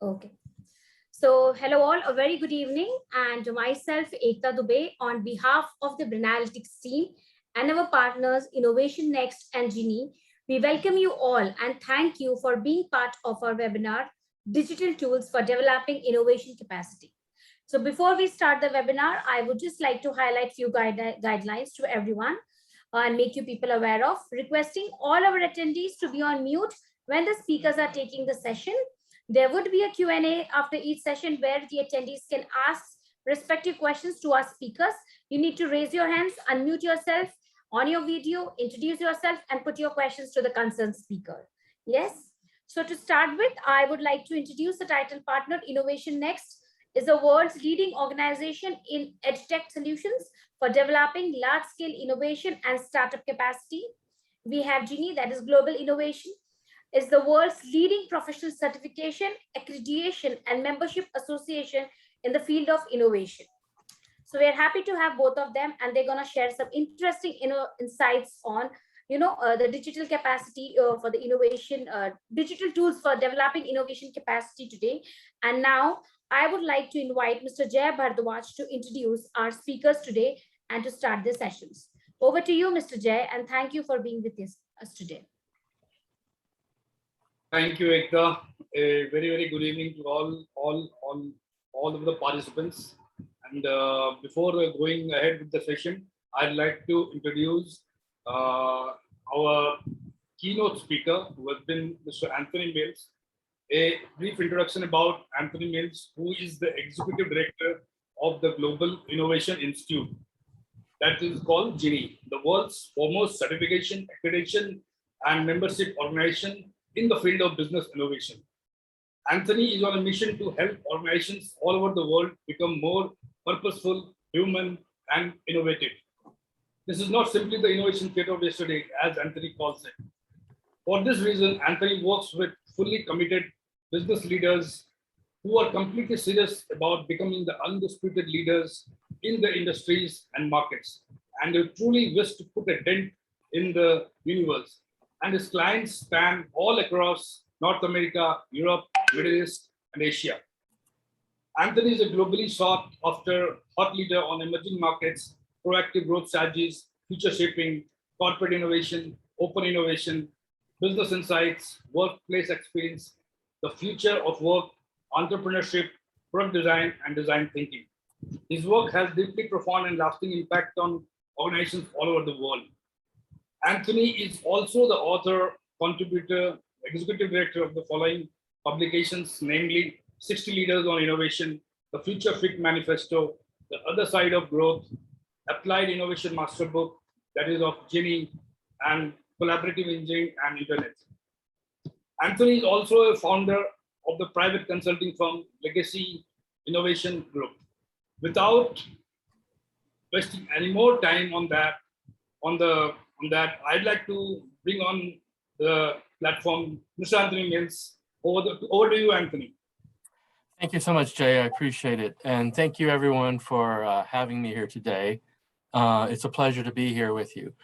Okay. So, hello all, a very good evening. And myself, Ekta Dubey, on behalf of the Brinalytics team and our partners, InnovationNext and GInI, we welcome you all and thank you for being part of our webinar, Digital Tools for Developing Innovation Capacity. So before we start the webinar, I would just like to highlight few guidelines to everyone and make you people aware of, requesting all our attendees to be on mute when the speakers are taking the session. There would be a Q&A after each session where the attendees can ask respective questions to our speakers. You need to raise your hands, unmute yourself on your video, introduce yourself, and put your questions to the concerned speaker. Yes. So to start with, I would like to introduce the title partner. InnovationNext is the world's leading organization in edtech solutions for developing large-scale innovation and startup capacity. We have GInI, that is Global Innovation, is the world's leading professional certification, accreditation, and membership association in the field of innovation. So we're happy to have both of them, and they're going to share some interesting insights on the digital capacity for the innovation, digital tools for developing innovation capacity today. And now I would like to invite Mr. Jay Bhardwaj to introduce our speakers today and to start the sessions. Over to you, Mr. Jay, and thank you for being with us today. Thank you, Ekta. A very, very good evening to all of the participants. And before going ahead with the session, I'd like to introduce our keynote speaker, who has been Mr. Anthony Mills. A brief introduction about Anthony Mills, who is the Executive Director of the Global Innovation Institute, that is called GInI, the world's foremost certification, accreditation, and membership organization in the field of business innovation. Anthony is on a mission to help organizations all over the world become more purposeful, human, and innovative. This is not simply the innovation theater of yesterday, as Anthony calls it. For this reason, Anthony works with fully committed business leaders who are completely serious about becoming the undisputed leaders in the industries and markets, and who truly wish to put a dent in the universe. And his clients span all across North America, Europe, Middle East, and Asia. Anthony is a globally sought after thought leader on emerging markets, proactive growth strategies, future shaping, corporate innovation, open innovation, business insights, workplace experience, the future of work, entrepreneurship, product design, and design thinking. His work has deeply profound and lasting impact on organizations all over the world. Anthony is also the author, contributor, executive director of the following publications, namely 60 Leaders on Innovation, the Future Fit Manifesto, The Other Side of Growth, Applied Innovation Masterbook, that is of GInI, and Collaborative Engineering and Internet. Anthony is also a founder of the private consulting firm Legacy Innovation Group. Without wasting any more time on that, I'd like to bring on the platform Mr. Anthony Mills. Over to you, Anthony. Thank you so much, Jay. I appreciate it. And thank you, everyone, for having me here today. It's a pleasure to be here with you.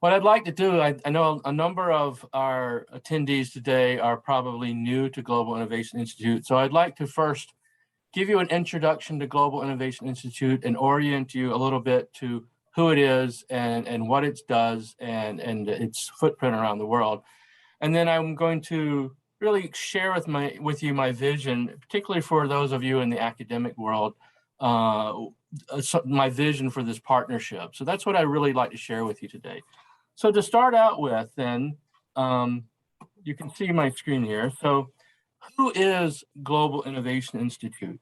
What I'd like to do, I know a number of our attendees today are probably new to Global Innovation Institute. So I'd like to first give you an introduction to Global Innovation Institute and orient you a little bit to who it is and what it does and its footprint around the world. And then I'm going to really share with you my vision, particularly for those of you in the academic world, my vision for this partnership. So that's what I really like to share with you today. So to start out with, then, you can see my screen here. So who is Global Innovation Institute?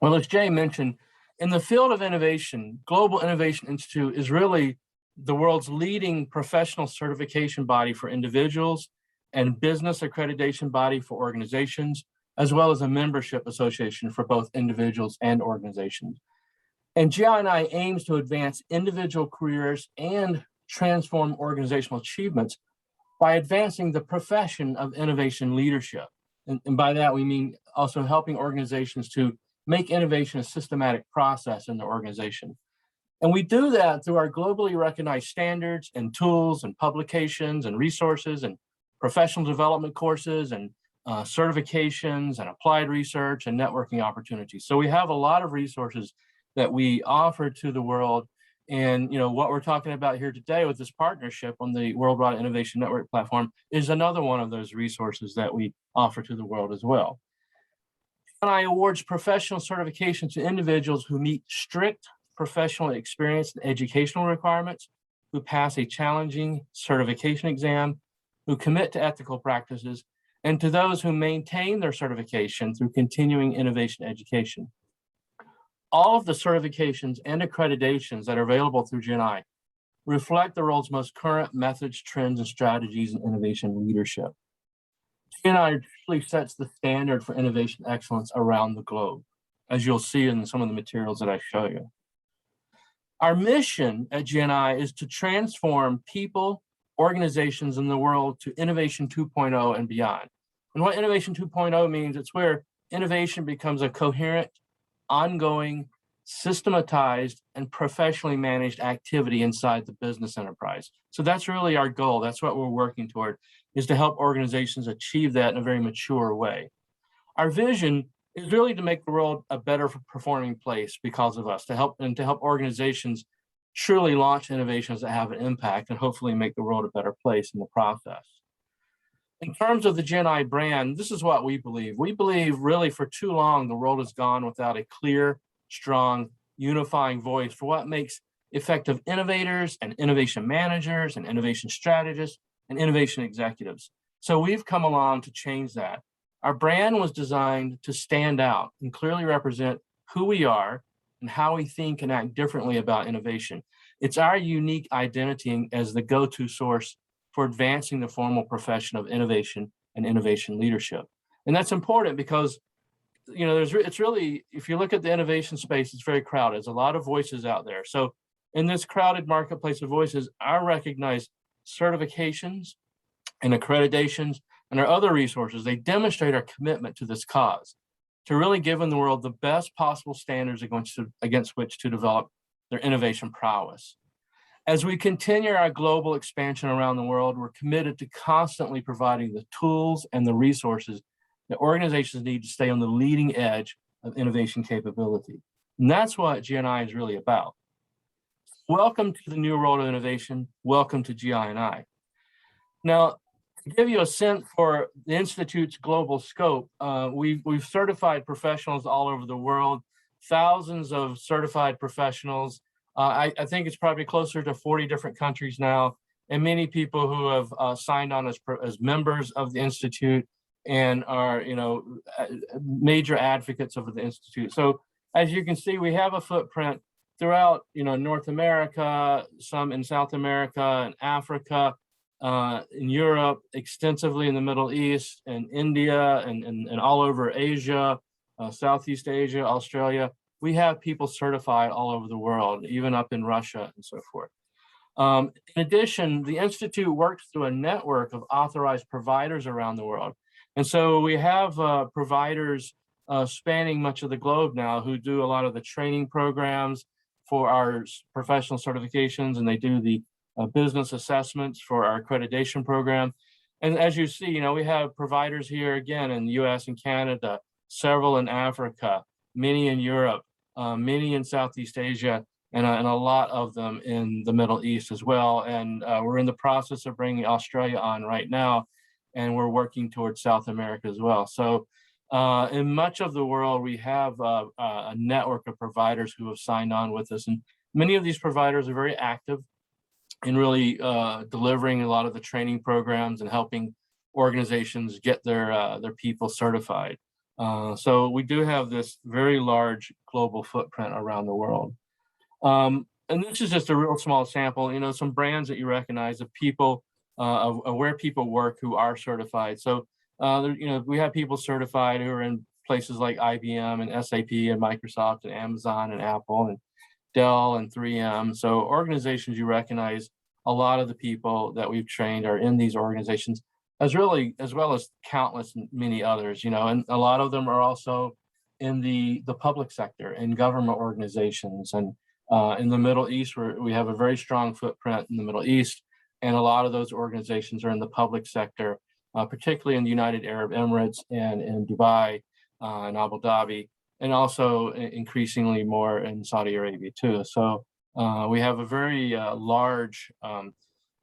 Well, as Jay mentioned, in the field of innovation, Global Innovation Institute is really the world's leading professional certification body for individuals and business accreditation body for organizations, as well as a membership association for both individuals and organizations. And GInI aims to advance individual careers and transform organizational achievements by advancing the profession of innovation leadership. And by that, we mean also helping organizations to make innovation a systematic process in the organization. And we do that through our globally recognized standards and tools and publications and resources and professional development courses and certifications and applied research and networking opportunities. So we have a lot of resources that we offer to the world. And what we're talking about here today with this partnership on the Worldwide Innovation Network platform is another one of those resources that we offer to the world as well. GInI awards professional certification to individuals who meet strict professional experience and educational requirements, who pass a challenging certification exam, who commit to ethical practices, and to those who maintain their certification through continuing innovation education. All of the certifications and accreditations that are available through GInI reflect the world's most current methods, trends, and strategies in innovation leadership. GInI truly sets the standard for innovation excellence around the globe, as you'll see in some of the materials that I show you. Our mission at GInI is to transform people, organizations in the world to Innovation 2.0 and beyond. And what Innovation 2.0 means, it's where innovation becomes a coherent, ongoing, systematized, and professionally managed activity inside the business enterprise. So that's really our goal. That's what we're working toward, is to help organizations achieve that in a very mature way. Our vision is really to make the world a better performing place because of us, to help organizations truly launch innovations that have an impact and hopefully make the world a better place in the process. In terms of the GInI brand, this is what we believe. We believe really for too long, the world has gone without a clear, strong, unifying voice for what makes effective innovators and innovation managers and innovation strategists and innovation executives. So we've come along to change that. Our brand was designed to stand out and clearly represent who we are and how we think and act differently about innovation. It's our unique identity as the go-to source for advancing the formal profession of innovation and innovation leadership. And that's important because, it's really, if you look at the innovation space, it's very crowded. There's a lot of voices out there. So in this crowded marketplace of voices, our recognized certifications and accreditations and our other resources, they demonstrate our commitment to this cause, to really giving the world the best possible standards against which to develop their innovation prowess. As we continue our global expansion around the world, we're committed to constantly providing the tools and the resources that organizations need to stay on the leading edge of innovation capability. And that's what GInI is really about. Welcome to the new world of innovation. Welcome to GInI. Now, to give you a sense for the Institute's global scope, we've certified professionals all over the world, thousands of certified professionals. I think it's probably closer to 40 different countries now, and many people who have signed on as members of the Institute and are, major advocates of the Institute. So as you can see, we have a footprint throughout, North America, some in South America and Africa, in Europe, extensively in the Middle East and India and all over Asia, Southeast Asia, Australia. We have people certified all over the world, even up in Russia and so forth. In addition, the Institute works through a network of authorized providers around the world. And so we have providers spanning much of the globe now who do a lot of the training programs for our professional certifications, and they do the business assessments for our accreditation program. And as you see, we have providers here again in the US and Canada, several in Africa, many in Europe, many in Southeast Asia, and a lot of them in the Middle East as well. And we're in the process of bringing Australia on right now, and we're working towards South America as well. So in much of the world, we have a network of providers who have signed on with us. And many of these providers are very active in really delivering a lot of the training programs and helping organizations get their people certified. So we do have this very large global footprint around the world. And this is just a real small sample, some brands that you recognize of people, of where people work who are certified. So, we have people certified who are in places like IBM and SAP and Microsoft and Amazon and Apple and Dell and 3M. So organizations you recognize, a lot of the people that we've trained are in these organizations, as well as countless many others, and a lot of them are also in the public sector, in government organizations, and in the Middle East, where we have a very strong footprint in the Middle East, and a lot of those organizations are in the public sector, particularly in the United Arab Emirates and in Dubai and Abu Dhabi, and also increasingly more in Saudi Arabia too. So we have a very large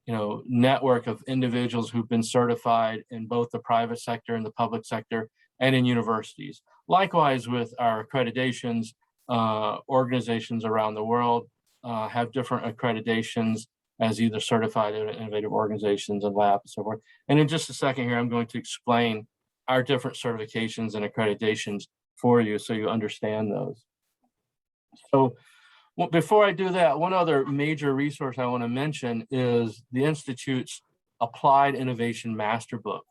network of individuals who've been certified in both the private sector and the public sector and in universities. Likewise with our accreditations, organizations around the world have different accreditations as either certified innovative organizations and labs and so forth. And in just a second here, I'm going to explain our different certifications and accreditations for you so you understand those. So before I do that, one other major resource I want to mention is the Institute's Applied Innovation Master Book.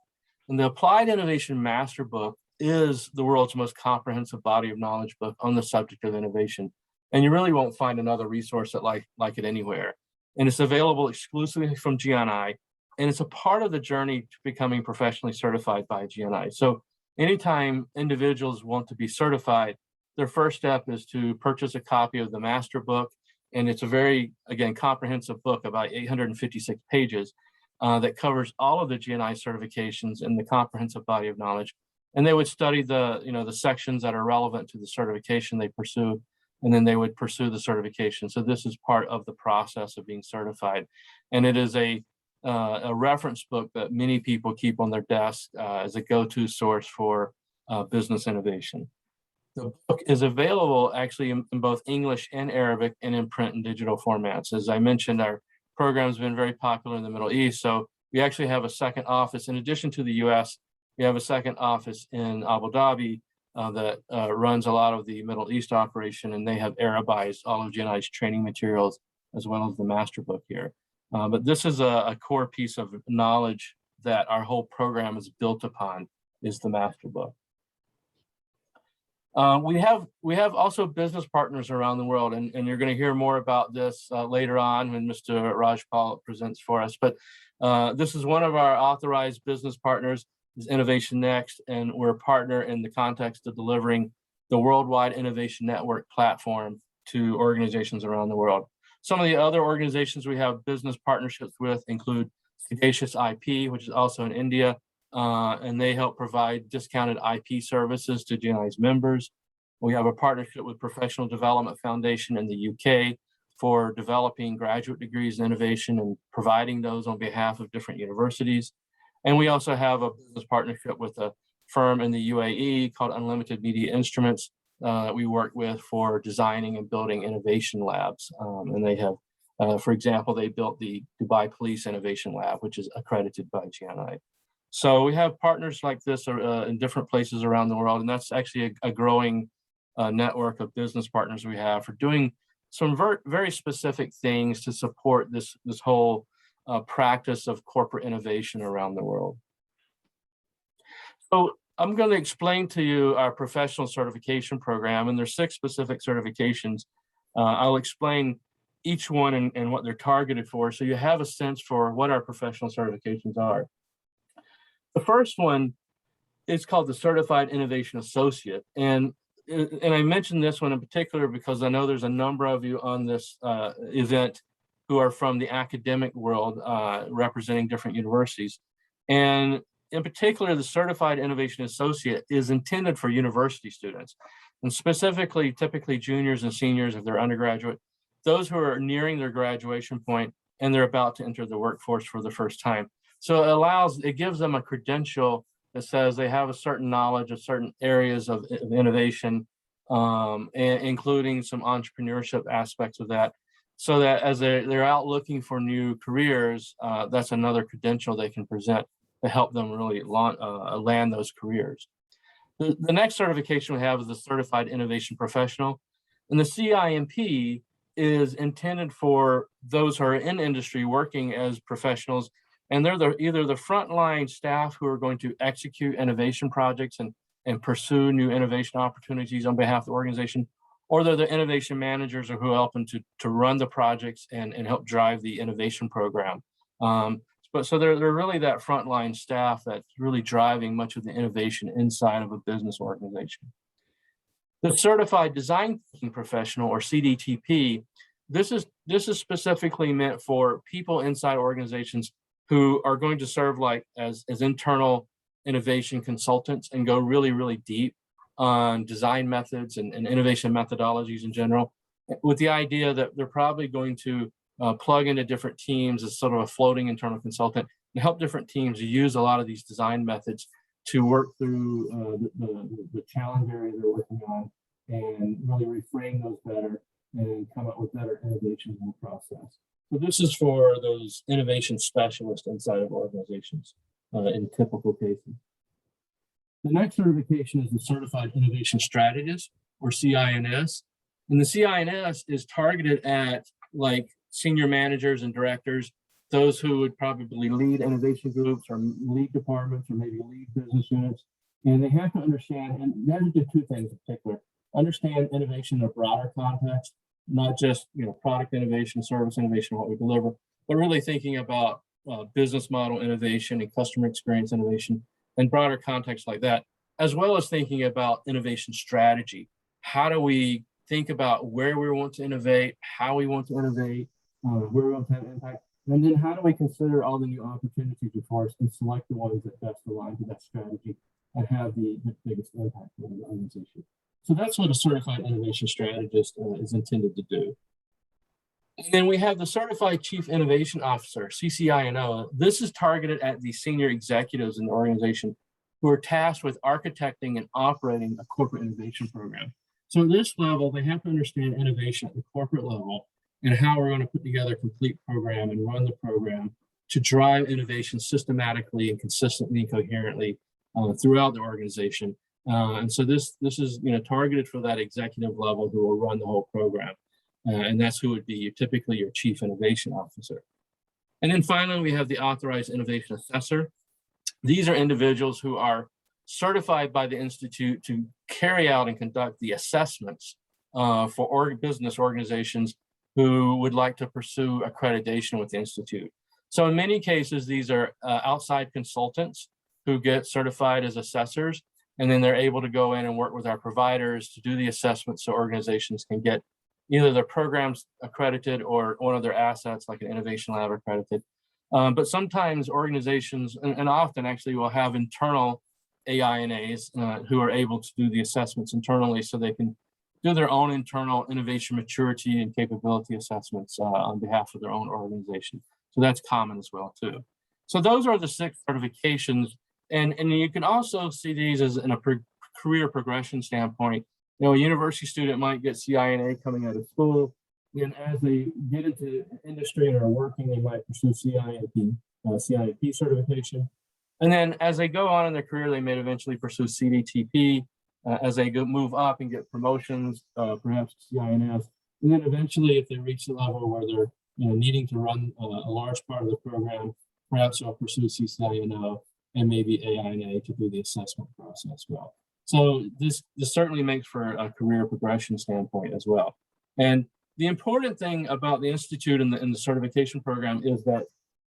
And the Applied Innovation Master Book is the world's most comprehensive body of knowledge book on the subject of innovation. And you really won't find another resource that like it anywhere. And it's available exclusively from GInI, and it's a part of the journey to becoming professionally certified by GInI. So anytime individuals want to be certified, their first step is to purchase a copy of the master book. And it's a very, again, comprehensive book, about 856 pages that covers all of the GInI certifications in the comprehensive body of knowledge. And they would study the sections that are relevant to the certification they pursue, and then they would pursue the certification. So this is part of the process of being certified. And it is a reference book that many people keep on their desk as a go-to source for business innovation. The book is available actually in both English and Arabic and in print and digital formats. As I mentioned, our program has been very popular in the Middle East. So we actually have a second office. In addition to the US, we have a second office in Abu Dhabi that runs a lot of the Middle East operation, and they have Arabized all of GI's training materials as well as the master book here. But this is a core piece of knowledge that our whole program is built upon, is the master book. We have also business partners around the world, and you're going to hear more about this later on when Mr. Rajpal presents for us. But this is one of our authorized business partners, is InnovatioNext, and we're a partner in the context of delivering the Worldwide Innovation Network platform to organizations around the world. Some of the other organizations we have business partnerships with include Audacious IP, which is also in India, and they help provide discounted IP services to GI's members. We have a partnership with Professional Development Foundation in the UK for developing graduate degrees in innovation and providing those on behalf of different universities. And we also have a business partnership with a firm in the UAE called Unlimited Media Instruments that we work with for designing and building innovation labs. And they have, for example, they built the Dubai Police Innovation Lab, which is accredited by GII. So we have partners like this in different places around the world, and that's actually a growing network of business partners we have for doing some very specific things to support this whole practice of corporate innovation around the world. So I'm going to explain to you our professional certification program, and there's 6 specific certifications. I'll explain each one and what they're targeted for, so you have a sense for what our professional certifications are. The first one is called the Certified Innovation Associate, and I mentioned this one in particular because I know there's a number of you on this event who are from the academic world representing different universities. And in particular, the Certified Innovation Associate is intended for university students, and specifically, typically juniors and seniors if they're undergraduate, those who are nearing their graduation point and they're about to enter the workforce for the first time. So it gives them a credential that says they have a certain knowledge of certain areas of innovation, including some entrepreneurship aspects of that, so that as they're out looking for new careers, that's another credential they can present to help them really land those careers. The next certification we have is the Certified Innovation Professional, and the CIMP is intended for those who are in industry working as professionals, and they're either the frontline staff who are going to execute innovation projects and pursue new innovation opportunities on behalf of the organization, or they're the innovation managers who help them to run the projects and help drive the innovation program. So they're really that frontline staff that's really driving much of the innovation inside of a business organization. The Certified Design Thinking Professional, or CDTP, this is specifically meant for people inside organizations who are going to serve like as internal innovation consultants and go really, really deep on design methods and innovation methodologies in general, with the idea that they're probably going to plug into different teams as sort of a floating internal consultant and help different teams use a lot of these design methods to work through the challenge area they're working on and really reframe those better and come up with better innovations in the process. So this is for those innovation specialists inside of organizations in typical cases. The next certification is the Certified Innovation Strategist, or CINS. And the CINS is targeted at like senior managers and directors, those who would probably lead innovation groups or lead departments or maybe lead business units. And they have to understand, and that is the two things in particular, understand innovation in a broader context, not just product innovation, service innovation, what we deliver, but really thinking about business model innovation and customer experience innovation and broader contexts like that, as well as thinking about innovation strategy. How do we think about where we want to innovate, how we want to innovate, where we want to have impact, and then how do we consider all the new opportunities before us and select the ones that best align to that strategy and have the biggest impact on the organization. So that's what a certified innovation strategist is intended to do. And then we have the Certified Chief Innovation Officer, CCINO. This is targeted at the senior executives in the organization who are tasked with architecting and operating a corporate innovation program. So at this level, they have to understand innovation at the corporate level and how we're going to put together a complete program and run the program to drive innovation systematically and consistently and coherently throughout the organization. And so this is targeted for that executive level who will run the whole program. And that's who would be typically your Chief Innovation Officer. And then finally, we have the Authorized Innovation Assessor. These are individuals who are certified by the Institute to carry out and conduct the assessments for business organizations who would like to pursue accreditation with the Institute. So in many cases, these are outside consultants who get certified as assessors, and then they're able to go in and work with our providers to do the assessments so organizations can get either their programs accredited or one of their assets like an innovation lab accredited. But sometimes organizations, and often actually, will have internal AINAs who are able to do the assessments internally so they can do their own internal innovation maturity and capability assessments on behalf of their own organization. So that's common as well too. So those are the 6 certifications. And you can also see these as in a career progression standpoint. A university student might get CINA coming out of school, and as they get into industry and are working, they might pursue CINP certification. And then as they go on in their career, they may eventually pursue CDTP. As they move up and get promotions, perhaps CINS. And then eventually, if they reach the level where they're needing to run a large part of the program, perhaps they'll pursue CCINO and maybe AINA to do the assessment process as well. So this certainly makes for a career progression standpoint as well. And the important thing about the Institute and the certification program is that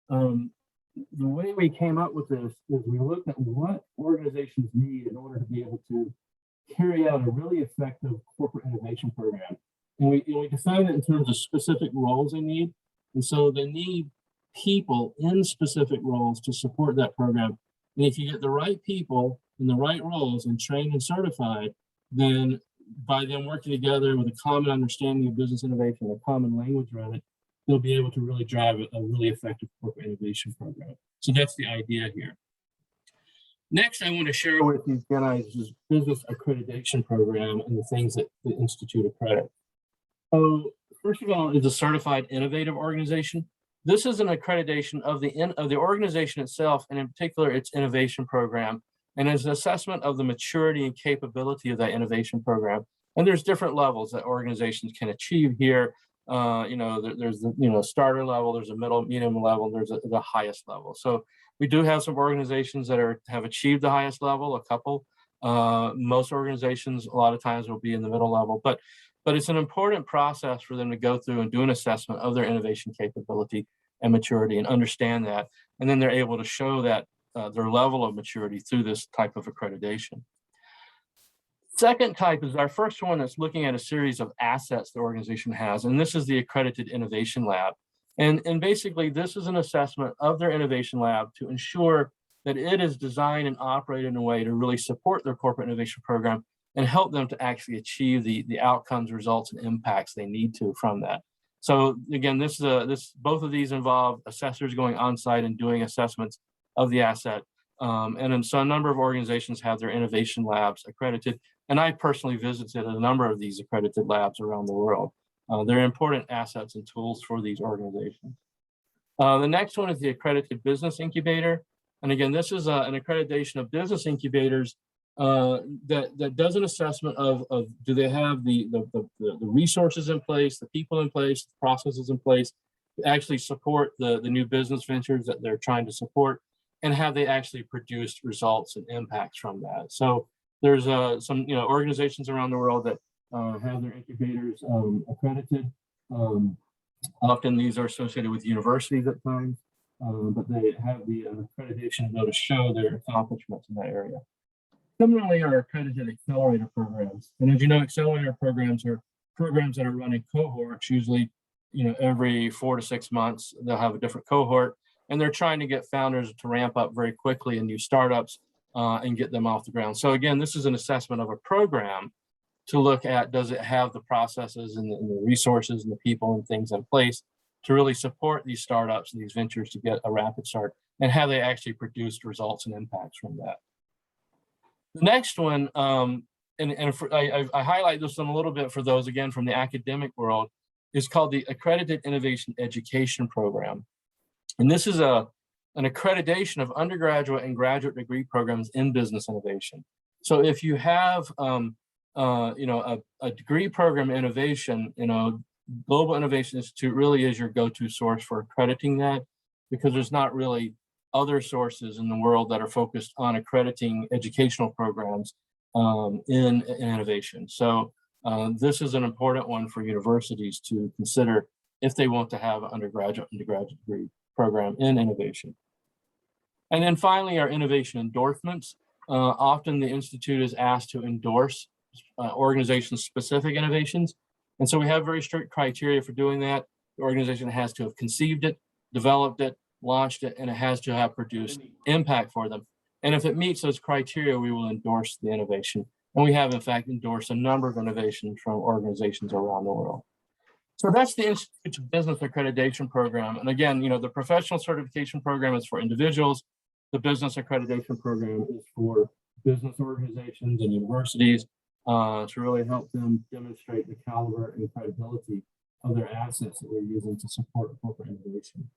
the way we came up with this is we looked at what organizations need in order to be able to carry out a really effective corporate innovation program. And we defined it in terms of specific roles they need. And so they need people in specific roles to support that program. And if you get the right people in the right roles and trained and certified, then by them working together with a common understanding of business innovation, a common language around it, they'll be able to really drive a really effective corporate innovation program. So that's the idea here. Next, I want to share with you GIs' business accreditation program and the things that the Institute accredits. So first of all, is a certified innovative organization. This is an accreditation of the organization itself, and in particular, its innovation program, and is an assessment of the maturity and capability of that innovation program. And there's different levels that organizations can achieve here. There's the starter level, there's a middle, medium level, there's the highest level. So we do have some organizations that have achieved the highest level, a couple. Most organizations, a lot of times, will be in the middle level, but it's an important process for them to go through and do an assessment of their innovation capability and maturity and understand that. And then they're able to show that their level of maturity through this type of accreditation. Second type is our first one that's looking at a series of assets the organization has, and this is the Accredited Innovation Lab. And basically, this is an assessment of their innovation lab to ensure that it is designed and operated in a way to really support their corporate innovation program and help them to actually achieve the outcomes, results, and impacts they need to from that. So again, both of these involve assessors going on site and doing assessments of the asset. So a number of organizations have their innovation labs accredited. And I personally visited a number of these accredited labs around the world. They're important assets and tools for these organizations. The next one is the Accredited Business Incubator. And again, this is an accreditation of business incubators that does an assessment of do they have the resources in place, the people in place, the processes in place to actually support the new business ventures that they're trying to support, and have they actually produced results and impacts from that. So there's some organizations around the world that have their incubators accredited. Often these are associated with universities at times, but they have the accreditation to show their accomplishments in that area. Similarly, our accredited accelerator programs. And as you know, accelerator programs are programs that are running cohorts, usually every 4 to 6 months, they'll have a different cohort, and they're trying to get founders to ramp up very quickly in new startups and get them off the ground. So again, this is an assessment of a program to look at, does it have the processes and the resources and the people and things in place to really support these startups and these ventures to get a rapid start, and have they actually produced results and impacts from that. The next one, I highlight this one a little bit for those, again, from the academic world, is called the Accredited Innovation Education Program. And this is an accreditation of undergraduate and graduate degree programs in business innovation. So if you have a degree program innovation, Global Innovation Institute really is your go-to source for accrediting that, because there's not really other sources in the world that are focused on accrediting educational programs in innovation. So this is an important one for universities to consider if they want to have an undergraduate degree program in innovation. And then finally, our innovation endorsements. Often the Institute is asked to endorse organization-specific innovations. And so we have very strict criteria for doing that. The organization has to have conceived it, developed it, launched it, and it has to have produced impact for them. And if it meets those criteria, we will endorse the innovation. And we have, in fact, endorsed a number of innovations from organizations around the world. So that's the Institute's Business Accreditation Program. And again, the professional certification program is for individuals. The business accreditation program is for business organizations and universities to really help them demonstrate the caliber and credibility of their assets that they're using to support corporate innovation.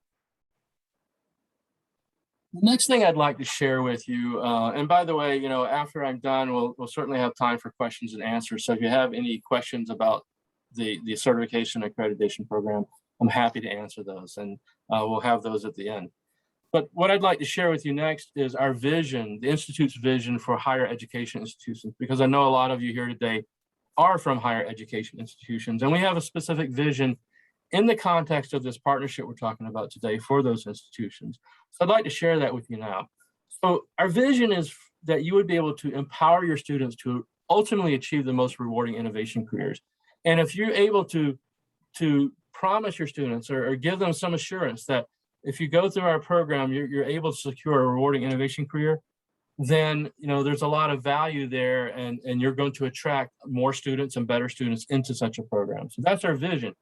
The next thing I'd like to share with you, and by the way, after I'm done, we'll certainly have time for questions and answers. So if you have any questions about the certification accreditation program, I'm happy to answer those, and we'll have those at the end. But what I'd like to share with you next is our vision, the Institute's vision for higher education institutions, because I know a lot of you here today are from higher education institutions, and we have a specific vision in the context of this partnership we're talking about today for those institutions. So I'd like to share that with you now. So our vision is that you would be able to empower your students to ultimately achieve the most rewarding innovation careers. And if you're able to promise your students or give them some assurance that if you go through our program, you're able to secure a rewarding innovation career, then there's a lot of value there, and you're going to attract more students and better students into such a program. So that's our vision.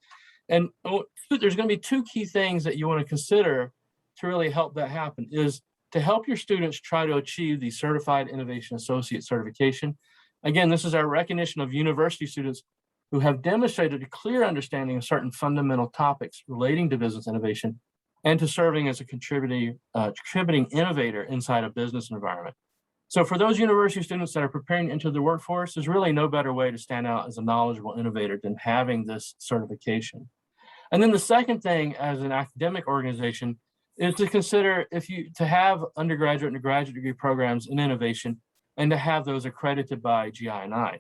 And there's going to be two key things that you want to consider to really help that happen, is to help your students try to achieve the Certified Innovation Associate certification. Again, this is our recognition of university students who have demonstrated a clear understanding of certain fundamental topics relating to business innovation and to serving as a contributing innovator inside a business environment. So for those university students that are preparing to enter the workforce, there's really no better way to stand out as a knowledgeable innovator than having this certification. And then the second thing, as an academic organization, is to consider to have undergraduate and graduate degree programs in innovation and to have those accredited by GInI.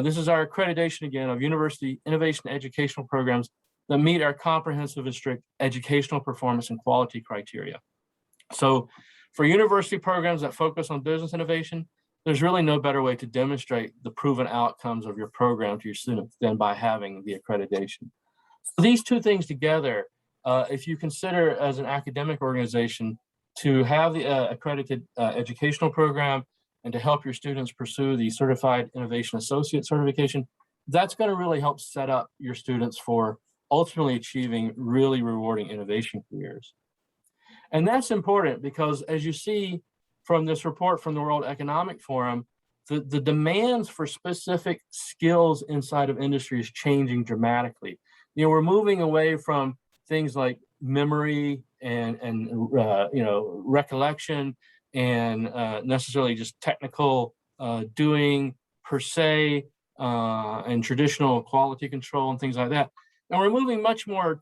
This is our accreditation, again, of university innovation educational programs that meet our comprehensive and strict educational performance and quality criteria. So for university programs that focus on business innovation, there's really no better way to demonstrate the proven outcomes of your program to your students than by having the accreditation. So these two things together if you consider as an academic organization to have the accredited educational program and to help your students pursue the Certified Innovation Associate certification, that's going to really help set up your students for ultimately achieving really rewarding innovation careers. And that's important because, as you see from this report from the World Economic Forum, the demands for specific skills inside of industry is changing dramatically. You know, we're moving away from things like memory and recollection and necessarily just technical doing per se and traditional quality control and things like that. And we're moving much more,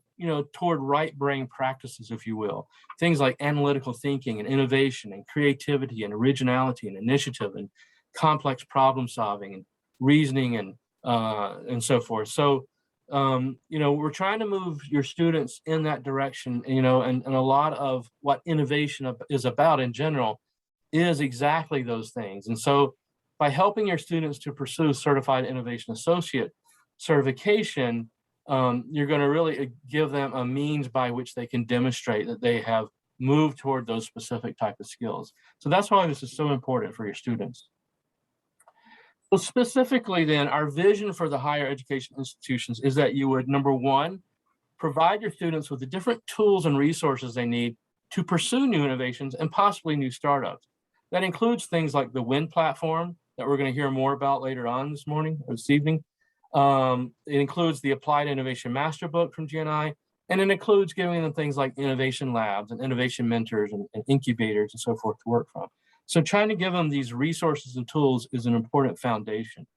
toward right brain practices, if you will. Things like analytical thinking and innovation and creativity and originality and initiative and complex problem solving and reasoning and so forth. So, we're trying to move your students in that direction, and a lot of what innovation is about in general is exactly those things. And so by helping your students to pursue Certified Innovation Associate certification, you're going to really give them a means by which they can demonstrate that they have moved toward those specific type of skills. So that's why this is so important for your students. So specifically then, our vision for the higher education institutions is that you would, number one, provide your students with the different tools and resources they need to pursue new innovations and possibly new startups. That includes things like the WIN platform that we're going to hear more about later on this morning or this evening. It includes the Applied Innovation Master Book from GInI, and it includes giving them things like innovation labs and innovation mentors and incubators and so forth to work from. So trying to give them these resources and tools is an important foundation.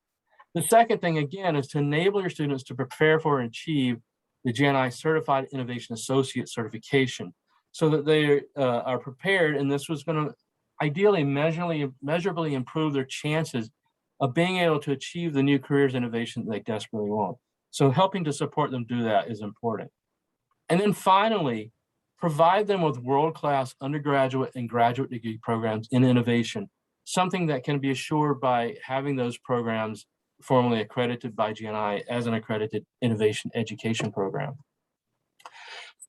The second thing, again, is to enable your students to prepare for and achieve the GInI Certified Innovation Associate certification so that they are prepared, and this was going to ideally measurably improve their chances of being able to achieve the new careers innovation that they desperately want. So helping to support them do that is important. And then finally, provide them with world-class undergraduate and graduate degree programs in innovation, something that can be assured by having those programs formally accredited by GInI as an accredited innovation education program.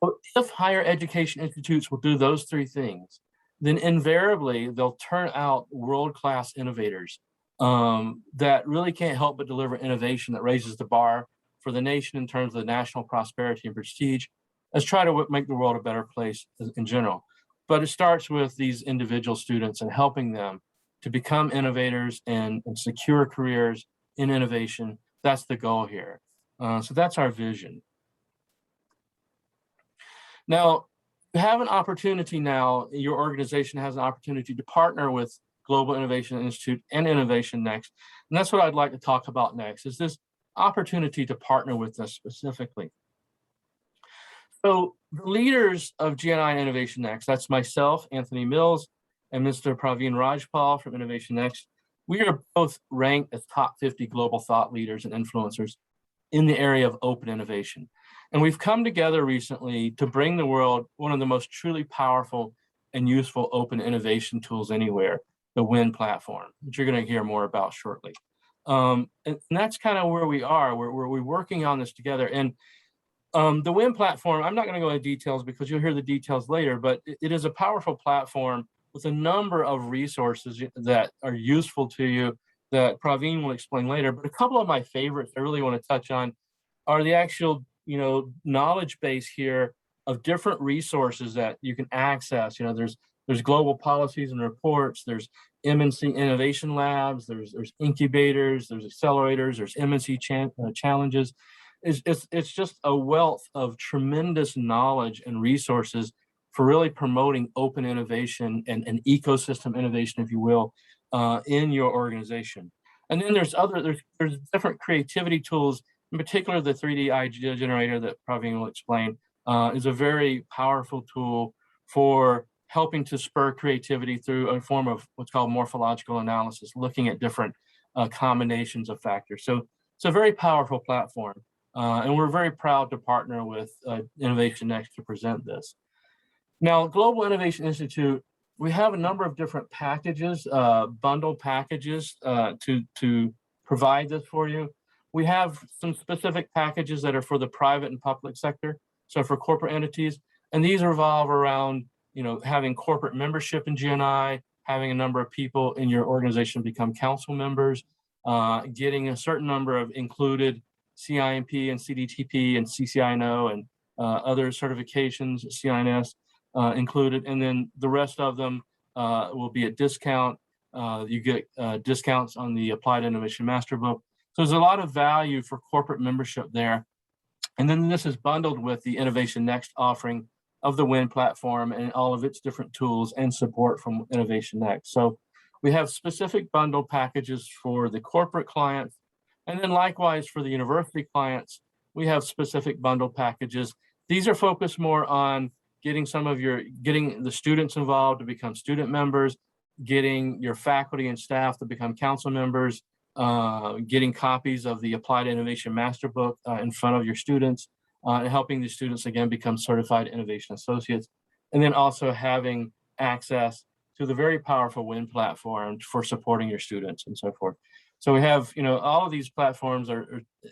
So if higher education institutes will do those three things, then invariably they'll turn out world-class innovators that really can't help but deliver innovation that raises the bar for the nation in terms of the national prosperity and prestige, as try to make the world a better place in general. But it starts with these individual students and helping them to become innovators and secure careers in innovation. That's the goal here. So that's our vision. Now, you have an opportunity now, your organization has an opportunity to partner with Global Innovation Institute and InnovatioNext. And that's what I'd like to talk about next, is this opportunity to partner with us specifically. So the leaders of GIi InnovatioNext, that's myself, Anthony Mills, and Mr. Pravin Rajpal from InnovatioNext. We are both ranked as top 50 global thought leaders and influencers in the area of open innovation. And we've come together recently to bring the world one of the most truly powerful and useful open innovation tools anywhere, the WIN platform, which you're going to hear more about shortly. And that's kind of where we are. We're working on this together. And the WIN platform, I'm not going to go into details because you'll hear the details later, but it is a powerful platform with a number of resources that are useful to you that Pravin will explain later. But a couple of my favorites I really want to touch on are the actual, knowledge base here of different resources that you can access. There's global policies and reports, there's MNC innovation labs, there's incubators, there's accelerators, there's MNC challenges. It's just a wealth of tremendous knowledge and resources for really promoting open innovation and ecosystem innovation, if you will, in your organization. And then there's different creativity tools, in particular the 3D idea generator that Pravin will explain is a very powerful tool for helping to spur creativity through a form of what's called morphological analysis, looking at different combinations of factors. So it's a very powerful platform. And we're very proud to partner with InnovatioNext to present this. Now, Global Innovation Institute, we have a number of different packages, bundle packages to provide this for you. We have some specific packages that are for the private and public sector. So for corporate entities, and these revolve around, having corporate membership in GInI, having a number of people in your organization become council members, getting a certain number of included CIMP and CDTP and CCINO and other certifications, CINS included, and then the rest of them will be at discount. You get discounts on the Applied Innovation Master Book. So there's a lot of value for corporate membership there. And then this is bundled with the InnovationNext offering of the WIN platform and all of its different tools and support from InnovationNext. So we have specific bundle packages for the corporate clients. And then likewise for the university clients, we have specific bundle packages. These are focused more on getting the students involved to become student members, getting your faculty and staff to become council members, getting copies of the Applied Innovation Master Book in front of your students, and helping the students again become certified innovation associates, and then also having access to the very powerful WIN platform for supporting your students and so forth. So we have, all of these platforms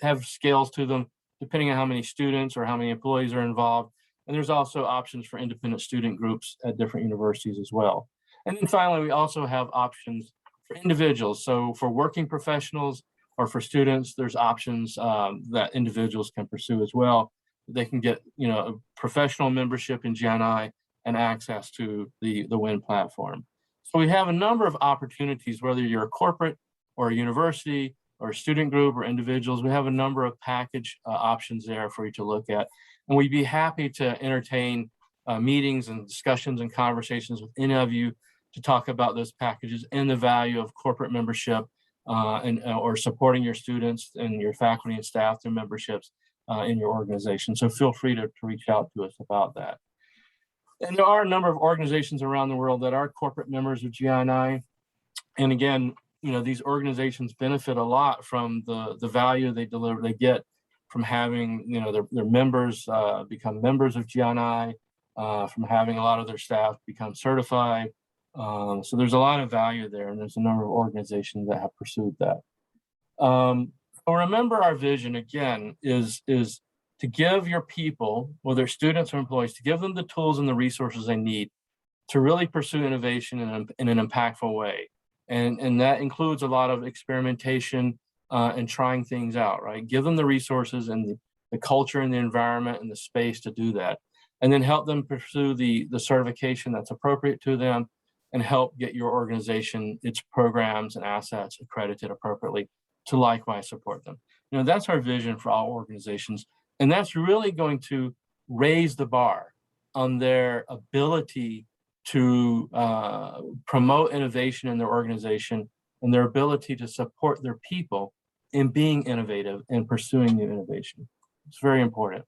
have scales to them depending on how many students or how many employees are involved. And there's also options for independent student groups at different universities as well. And then finally, we also have options for individuals. So for working professionals or for students, there's options that individuals can pursue as well. They can get, a professional membership in GInI and access to the WIN platform. So we have a number of opportunities, whether you're a corporate or a university or a student group or individuals. We have a number of package options there for you to look at. And we'd be happy to entertain meetings and discussions and conversations with any of you to talk about those packages and the value of corporate membership or supporting your students and your faculty and staff through memberships in your organization. So feel free to reach out to us about that. And there are a number of organizations around the world that are corporate members of GInI. And again, these organizations benefit a lot from the value they get from having, their members become members of GInI, from having a lot of their staff become certified. So there's a lot of value there, and there's a number of organizations that have pursued that. So remember, our vision again is to give your people, whether students or employees, to give them the tools and the resources they need to really pursue innovation in an impactful way. And that includes a lot of experimentation and trying things out, right? Give them the resources and the culture and the environment and the space to do that. And then help them pursue the certification that's appropriate to them and help get your organization, its programs and assets accredited appropriately to likewise support them. That's our vision for all organizations. And that's really going to raise the bar on their ability to promote innovation in their organization and their ability to support their people in being innovative and pursuing new innovation. It's very important.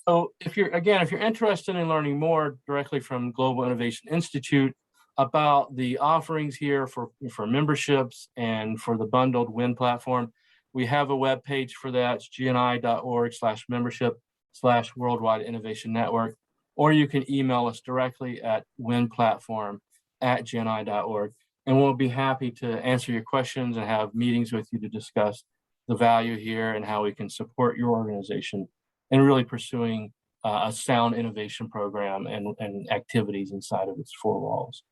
So if you're interested in learning more directly from Global Innovation Institute about the offerings here for memberships and for the bundled WIN platform, we have a web page for that. It's gini.org/membership/Worldwide Innovation Network. Or you can email us directly at winplatform@gini.org. And we'll be happy to answer your questions and have meetings with you to discuss the value here and how we can support your organization in really pursuing a sound innovation program and activities inside of its four walls.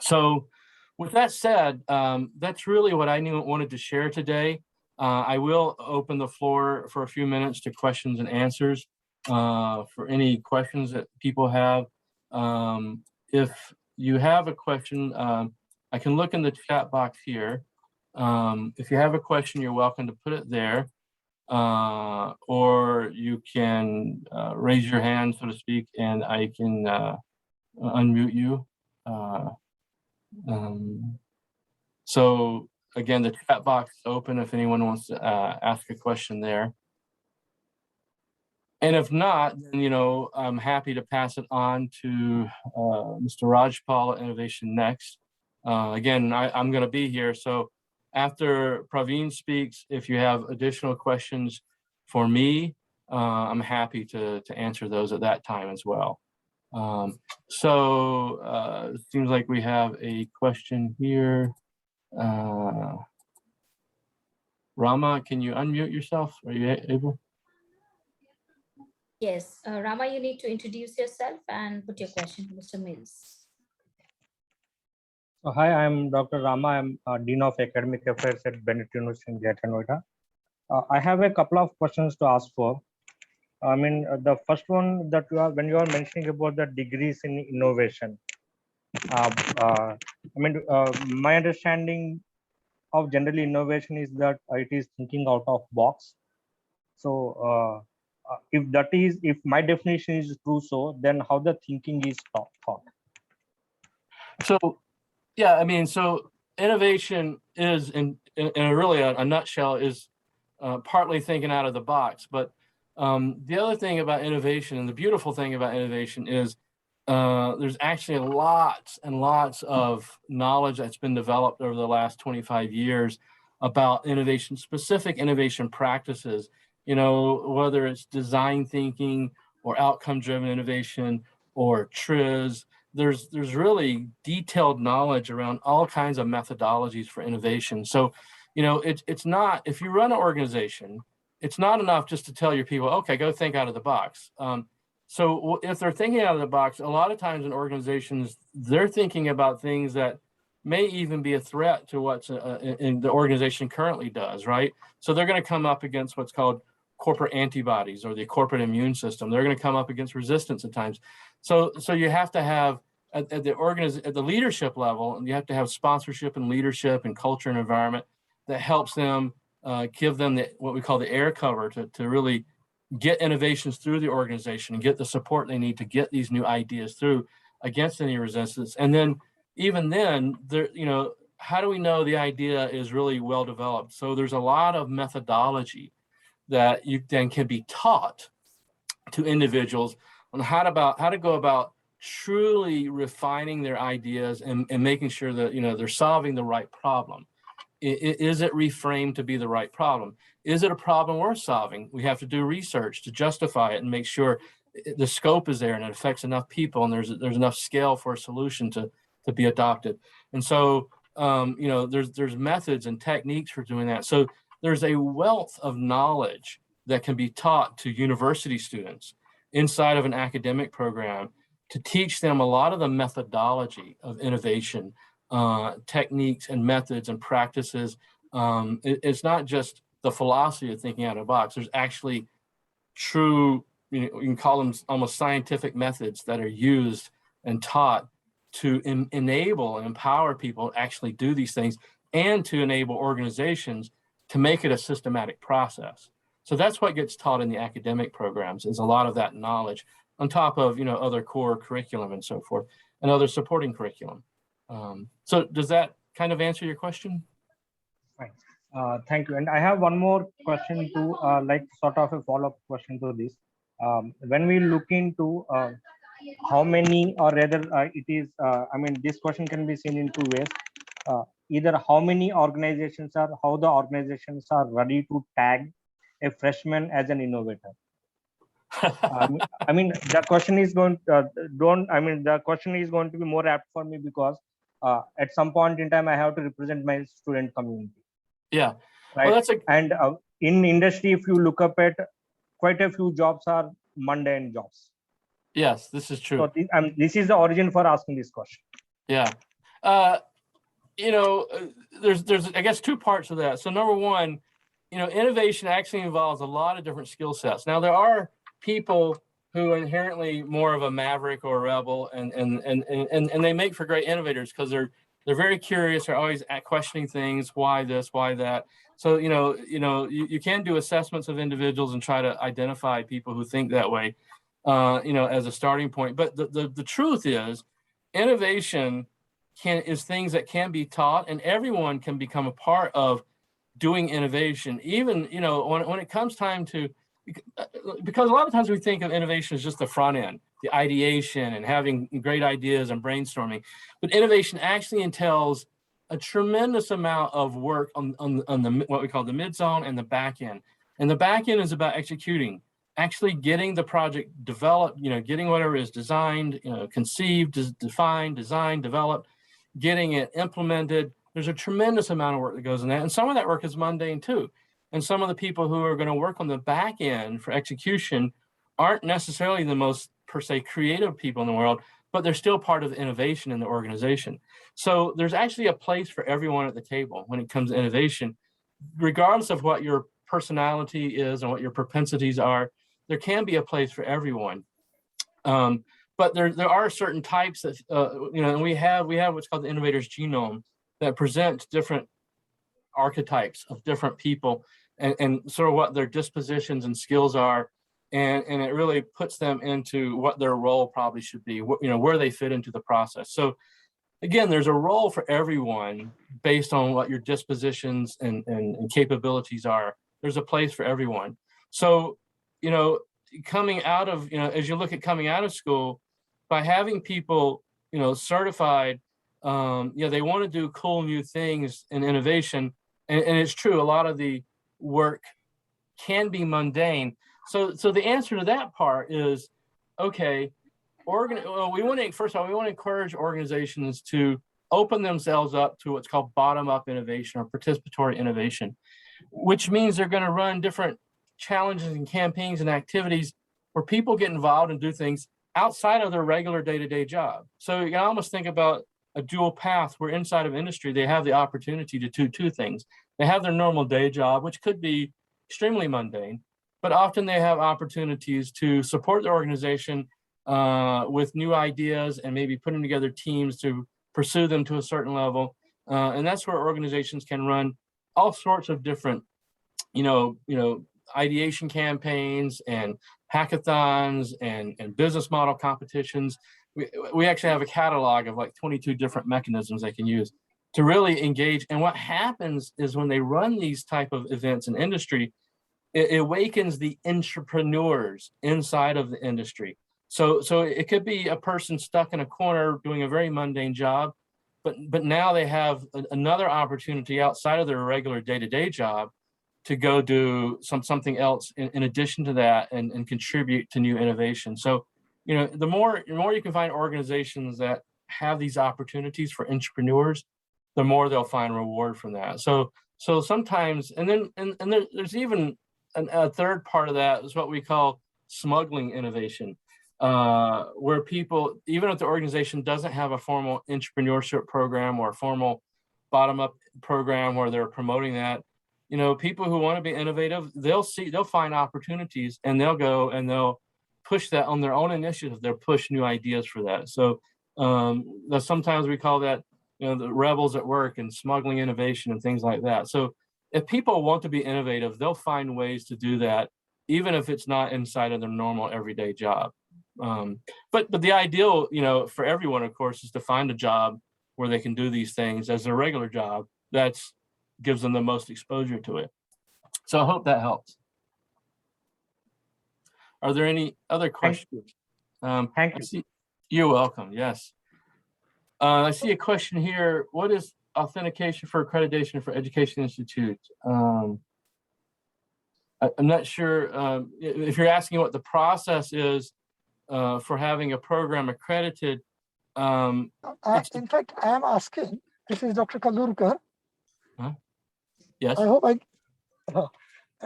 So with that said, that's really what I wanted to share today. I will open the floor for a few minutes to questions and answers for any questions that people have. If you have a question, I can look in the chat box here. If you have a question, you're welcome to put it there. Or you can raise your hand, so to speak, and I can unmute you. So again, the chat box is open if anyone wants to ask a question there. And if not, then, I'm happy to pass it on to Mr. Rajpal at InnovationNext. Again, I'm going to be here. So after Pravin speaks, if you have additional questions for me, I'm happy to answer those at that time as well. It seems like we have a question here. Rama, can you unmute yourself? Are you able? Yes, Rama, you need to introduce yourself and put your question to Mr. Mills. So, hi, I'm Dr. Rama. I'm Dean of Academic Affairs at Bennett University in Greater Noida. I have a couple of questions to ask for. I mean, the first one that when you are mentioning about the degrees in innovation, my understanding of general innovation is that it is thinking out of box. So, if my definition is true, so then how the thinking is thought? So, yeah, I mean, so innovation is in a really a nutshell is partly thinking out of the box. But the other thing about innovation and the beautiful thing about innovation is there's actually lots and lots of knowledge that's been developed over the last 25 years about innovation, specific innovation practices, you know, whether it's design thinking or outcome-driven innovation or TRIZ. There's really detailed knowledge around all kinds of methodologies for innovation. So, you know, it's not, if you run an organization, it's not enough just to tell your people, okay, go think out of the box. So if they're thinking out of the box, a lot of times in organizations, they're thinking about things that may even be a threat to what's in the organization currently does, right? So they're going to come up against what's called corporate antibodies or the corporate immune system. They're going to come up against resistance at times. So you have to have at the leadership level, you have to have sponsorship and leadership and culture and environment that helps them give them what we call the air cover to really get innovations through the organization and get the support they need to get these new ideas through against any resistance. And then even then, there, you know, how do we know the idea is really well developed? So there's a lot of methodology that you then can be taught to individuals on how to go about truly refining their ideas and making sure that, you know, they're solving the right problem. Is it reframed to be the right problem? Is it a problem worth solving? We have to do research to justify it and make sure the scope is there and it affects enough people and there's enough scale for a solution to be adopted. And so, you know, there's methods and techniques for doing that. So there's a wealth of knowledge that can be taught to university students inside of an academic program to teach them a lot of the methodology of innovation, techniques and methods and practices. It's not just the philosophy of thinking out of the box. There's actually true, you can call them almost scientific methods that are used and taught to enable and empower people to actually do these things and to enable organizations to make it a systematic process. So that's what gets taught in the academic programs, is a lot of that knowledge on top of, you know, other core curriculum and so forth and other supporting curriculum. So does that kind of answer your question? Fine. Thank you. And I have one more question to like sort of a follow-up question to this. When we look into how many, or rather it is, I mean, this question can be seen in two ways. Either how many organizations are, how the organizations are ready to tag a freshman as an innovator. I mean, the question is going the question is going to be more apt for me because at some point in time I have to represent my student community. Yeah, right. Well, and in industry, if you look up at, quite a few jobs are mundane jobs. Yes, this is true. So this is the origin for asking this question. Yeah, you know, there's I guess two parts of that. So number one, you know, innovation actually involves a lot of different skill sets. Now there are people who are inherently more of a maverick or a rebel, and they make for great innovators because they're very curious. They're always questioning things. Why this? Why that? So you can do assessments of individuals and try to identify people who think that way, you know, as a starting point. But the truth is, innovation is things that can be taught, and everyone can become a part of doing innovation. Even, you know, when it comes time to, because a lot of times we think of innovation as just the front end, the ideation and having great ideas and brainstorming, but innovation actually entails a tremendous amount of work on the what we call the mid zone and the back end. And the back end is about executing, actually getting the project developed, you know, getting whatever is designed, you know, conceived, defined, designed, developed, getting it implemented. There's a tremendous amount of work that goes in that, and some of that work is mundane too. And some of the people who are going to work on the back end for execution aren't necessarily the most, per se, creative people in the world, but they're still part of innovation in the organization. So there's actually a place for everyone at the table when it comes to innovation, regardless of what your personality is and what your propensities are. There can be a place for everyone. But there are certain types that, and we have what's called the innovator's genome that presents different archetypes of different people and sort of what their dispositions and skills are. And it really puts them into what their role probably should be, where they fit into the process. So again, there's a role for everyone based on what your dispositions and capabilities are. There's a place for everyone. So, coming out of, as you look at coming out of school, by having people, certified, they want to do cool new things in innovation. And it's true, a lot of the work can be mundane. So the answer to that part is, okay, we want to encourage organizations to open themselves up to what's called bottom-up innovation or participatory innovation, which means they're going to run different challenges and campaigns and activities where people get involved and do things outside of their regular day-to-day job. So you can almost think about a dual path where inside of industry, they have the opportunity to do two things. They have their normal day job, which could be extremely mundane, but often they have opportunities to support the organization with new ideas and maybe putting together teams to pursue them to a certain level. And that's where organizations can run all sorts of different, ideation campaigns and hackathons and business model competitions. We actually have a catalog of like 22 different mechanisms they can use to really engage. And what happens is when they run these type of events in industry, it awakens the entrepreneurs inside of the industry. So it could be a person stuck in a corner doing a very mundane job, but now they have another opportunity outside of their regular day-to-day job to go do something else in addition to that and contribute to new innovation. So, the more you can find organizations that have these opportunities for entrepreneurs, the more they'll find reward from that. So sometimes, and there's even a third part of that is what we call smuggling innovation, where people, even if the organization doesn't have a formal entrepreneurship program or a formal bottom-up program where they're promoting that, people who want to be innovative, they'll find opportunities and they'll go and they'll push that on their own initiative. They'll push new ideas for that. So sometimes we call that, the rebels at work and smuggling innovation and things like that. So if people want to be innovative, they'll find ways to do that, even if it's not inside of their normal everyday job. But the ideal, for everyone, of course, is to find a job where they can do these things as their regular job. That's gives them the most exposure to it. So I hope that helps. Are there any other questions? Thank you. You're welcome. Yes. I see a question here. What is authentication for accreditation for education institutes? I'm not sure if you're asking what the process is for having a program accredited. In fact, I am asking, this is Dr. Kalurkar. Yes. I hope I'm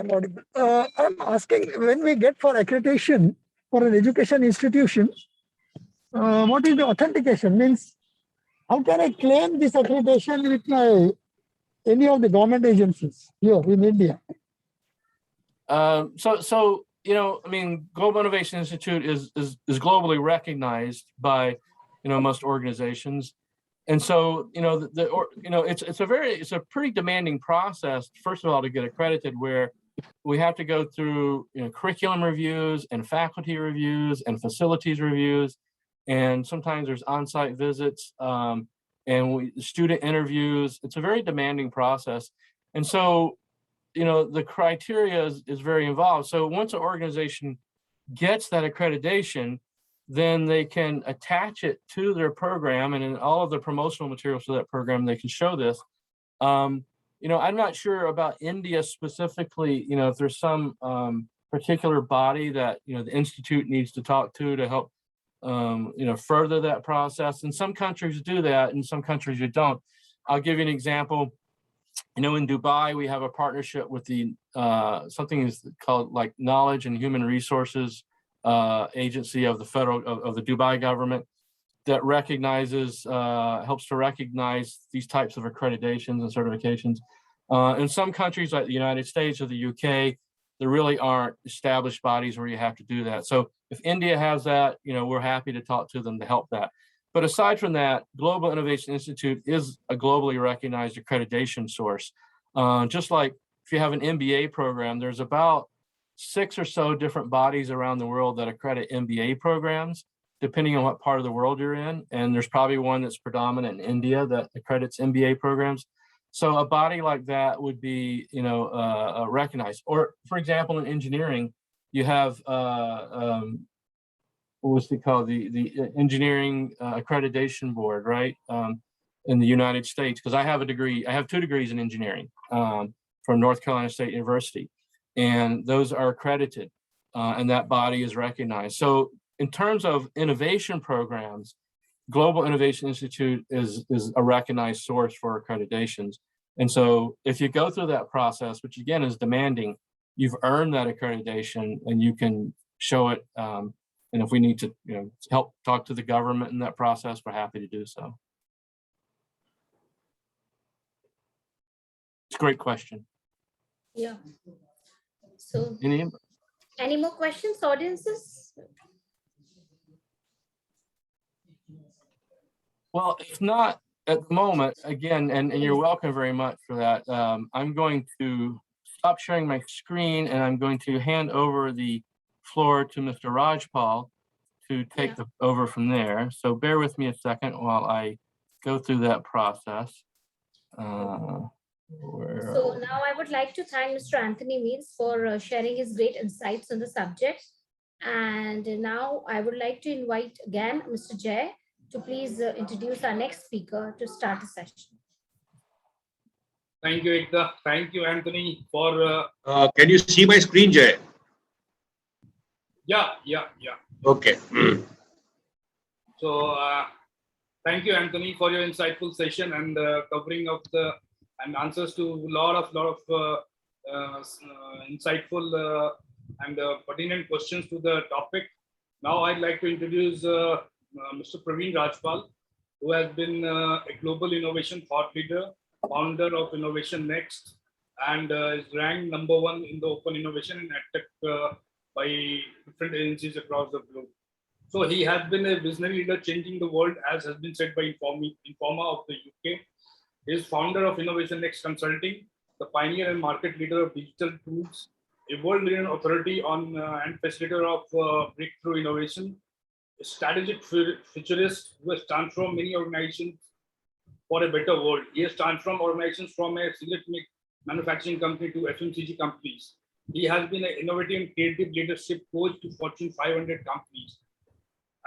audible. I'm asking, when we get for accreditation for an education institution, what is the authentication? Means, how can I claim this accreditation with any of the government agencies here in India? Global Innovation Institute is globally recognized by, most organizations. And so, it's a pretty demanding process, first of all, to get accredited, where we have to go through, curriculum reviews and faculty reviews and facilities reviews. And sometimes there's on-site visits and student interviews. It's a very demanding process. And so, the criteria is very involved. So once an organization gets that accreditation, then they can attach it to their program, and in all of the promotional materials for that program, they can show this. I'm not sure about India specifically, if there's some particular body that, the Institute needs to talk to help, further that process. And some countries do that, and some countries you don't. I'll give you an example. In Dubai, we have a partnership with the something is called like Knowledge and Human Resources agency of the of the Dubai government that recognizes, helps to recognize these types of accreditations and certifications. In some countries like the United States or the UK, there really aren't established bodies where you have to do that. So if India has that, we're happy to talk to them to help that. But aside from that, Global Innovation Institute is a globally recognized accreditation source. Just like if you have an MBA program, there's about 6 or so different bodies around the world that accredit MBA programs, depending on what part of the world you're in. And there's probably one that's predominant in India that accredits MBA programs. So a body like that would be, recognized. Or for example, in engineering, you have, what's it called? The Engineering Accreditation Board, right? In the United States, because I have I have 2 degrees in engineering from North Carolina State University, and those are accredited, and that body is recognized. So in terms of innovation programs, Global Innovation Institute is a recognized source for accreditations. And so if you go through that process, which again is demanding, you've earned that accreditation and you can show it. And if we need to help talk to the government in that process, we're happy to do so. It's a great question. Yeah. So any more questions, audiences? Well, if not at the moment, again, and you're welcome very much for that. I'm going to stop sharing my screen and I'm going to hand over the floor to Mr. Rajpal to take over from there. So bear with me a second while I go through that process. So now I would like to thank Mr. Anthony Mills for sharing his great insights on the subject. And now I would like to invite again Mr. Jay to please introduce our next speaker to start the session. Thank you, Ekta. Thank you, Anthony, for... Can you see my screen, Jay? Yeah. Okay. So, thank you, Anthony, for your insightful session and covering of and answers to a lot of insightful and pertinent questions to the topic. Now, I'd like to introduce Mr. Pravin Rajpal, who has been a global innovation thought leader, founder of InnovatioNext, and is ranked #1 in the open innovation in EdTech by different agencies across the globe. So he has been a visionary leader changing the world, as has been said by Informa of the UK. He is founder of InnovatioNext Consulting, the pioneer and market leader of digital tools, a world-leading authority on and facilitator of breakthrough innovation, a strategic futurist who has transformed many organizations for a better world. He has transformed organizations from a cigarette manufacturing company to FMCG companies. He has been an innovative and creative leadership coach to Fortune 500 companies.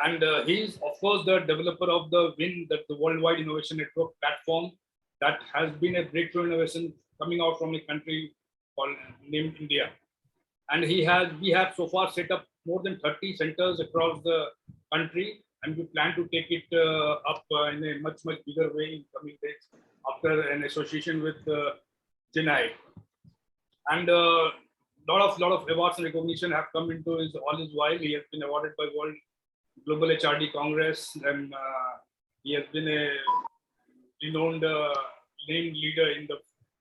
And he is, of course, the developer of the WIN, the Worldwide Innovation Network platform that has been a breakthrough innovation coming out from a country named India. And we have so far set up more than 30 centers across the country, and we plan to take it up in a much bigger way in coming days after an association with GInI. And lot of awards and recognition have come into all his while. He has been awarded by World Global HRD Congress, and he has been a renowned named leader in the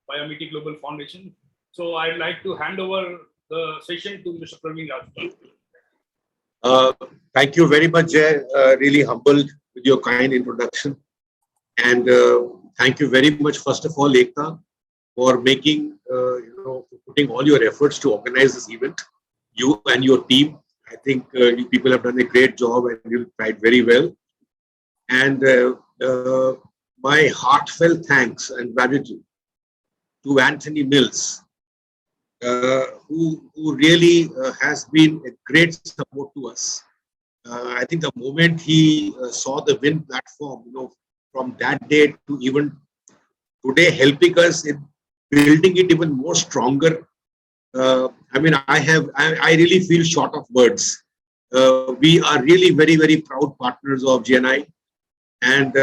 Biomiti Global Foundation. So I'd like to hand over the session to Mr. Pravin Rajpal. Thank you very much, Jay. Really humbled with your kind introduction. And thank you very much, first of all, Ekta, for making, putting all your efforts to organize this event. You and your team, I think you people have done a great job and you tried very well. And my heartfelt thanks and gratitude to Anthony Mills, who really has been a great support to us. I think the moment he saw the WIN platform, from that day to even today, helping us in building it even more stronger. I really feel short of words. We are really very, very proud partners of GInI, and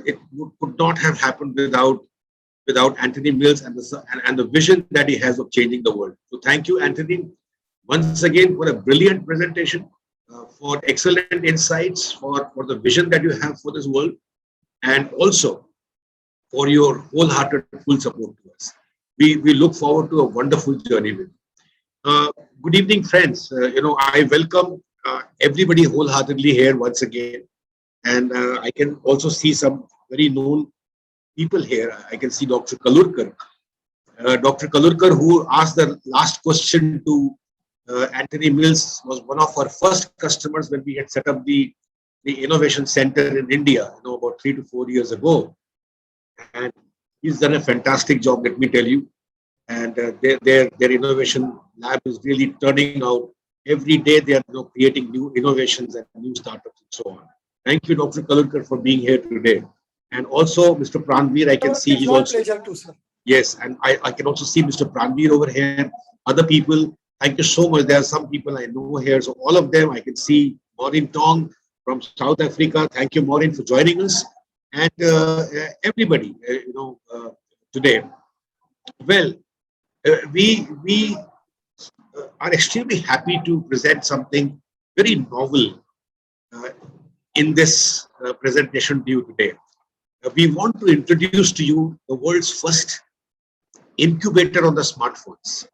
it could not have happened without Anthony Mills and the vision that he has of changing the world. So thank you, Anthony. once again for a brilliant presentation, for excellent insights, for the vision that you have for this world, and also for your wholehearted full support to us. We look forward to a wonderful journey with you. Good evening, friends. I welcome everybody wholeheartedly here once again. And I can also see some very known people here. I can see Dr. Kalurkar. Dr. Kalurkar, who asked the last question to Anthony Mills, was one of our first customers when we had set up the Innovation Center in India, about 3 to 4 years ago. And he's done a fantastic job, let me tell you. And their innovation lab is really turning out. Every day they are creating new innovations and new startups and so on. Thank you, Dr. Kalurkar, for being here today. And also, Mr. Pranveer, I can see he's also. Pleasure too, sir. Yes, and I can also see Mr. Pranveer over here. Other people, thank you so much. There are some people I know here. So all of them, I can see Maureen Tong from South Africa. Thank you, Maureen, for joining us. And everybody, today. Well, we are extremely happy to present something very novel in this presentation to you today. We want to introduce to you the world's first incubator on the smartphones.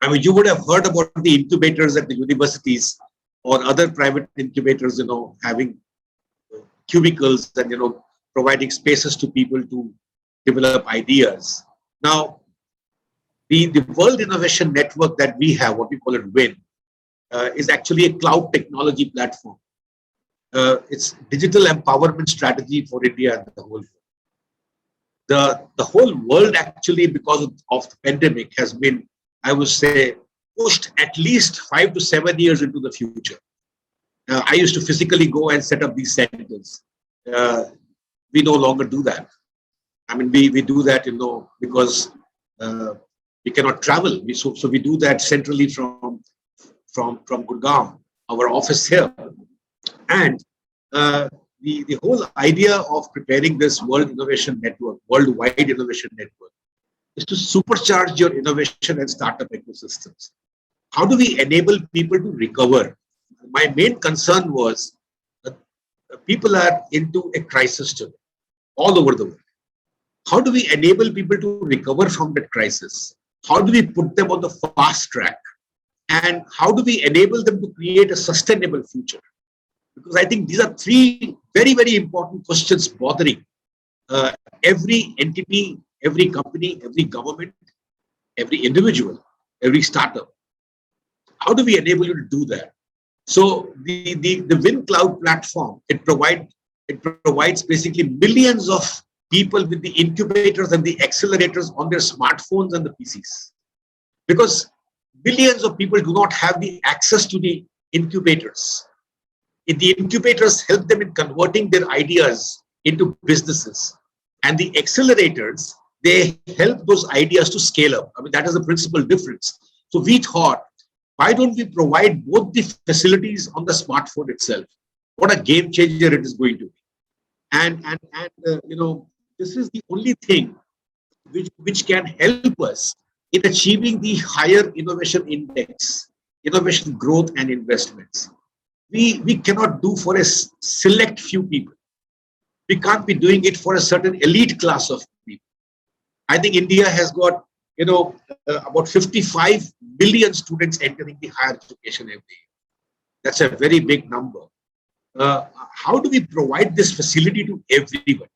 I mean, you would have heard about the incubators at the universities or other private incubators, having cubicles and, providing spaces to people to develop ideas. Now, the World Innovation Network that we have, what we call it WIN, is actually a cloud technology platform. It's digital empowerment strategy for India and the whole world. The whole world actually, because of the pandemic, has been, I would say, pushed at least 5 to 7 years into the future. I used to physically go and set up these centers. We no longer do that. I mean, we do that, because we cannot travel. So we do that centrally from Gurgaon, our office here. And the whole idea of preparing this Worldwide Innovation Network, is to supercharge your innovation and startup ecosystems. How do we enable people to recover? My main concern was that people are into a crisis today, all over the world. How do we enable people to recover from that crisis? How do we put them on the fast track? And how do we enable them to create a sustainable future? Because I think these are three very, very important questions bothering every entity, every company, every government, every individual, every startup. How do we enable you to do that? So the WinCloud platform, it provides basically millions of people with the incubators and the accelerators on their smartphones and the PCs. Because billions of people do not have the access to the incubators. The incubators help them in converting their ideas into businesses. And the accelerators, they help those ideas to scale up. I mean, that is the principal difference. So we thought, why don't we provide both the facilities on the smartphone itself? What a game changer it is going to be. And this is the only thing which can help us in achieving the higher innovation index, innovation growth and investments. We cannot do for a select few people. We can't be doing it for a certain elite class of people. I think India has got, about 55 million students entering the higher education every year. That's a very big number. How do we provide this facility to everyone,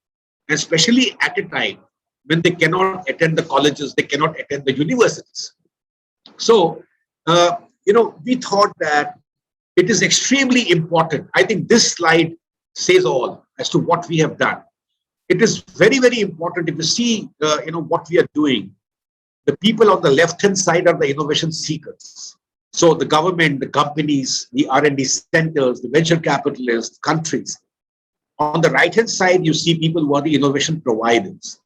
especially at a time when they cannot attend the colleges, they cannot attend the universities? So, we thought that it is extremely important. I think this slide says all as to what we have done. It is very, very important. If you see, what we are doing, the people on the left-hand side are the innovation seekers. So the government, the companies, the R&D centers, the venture capitalists, countries. On the right-hand side, you see people who are the innovation providers.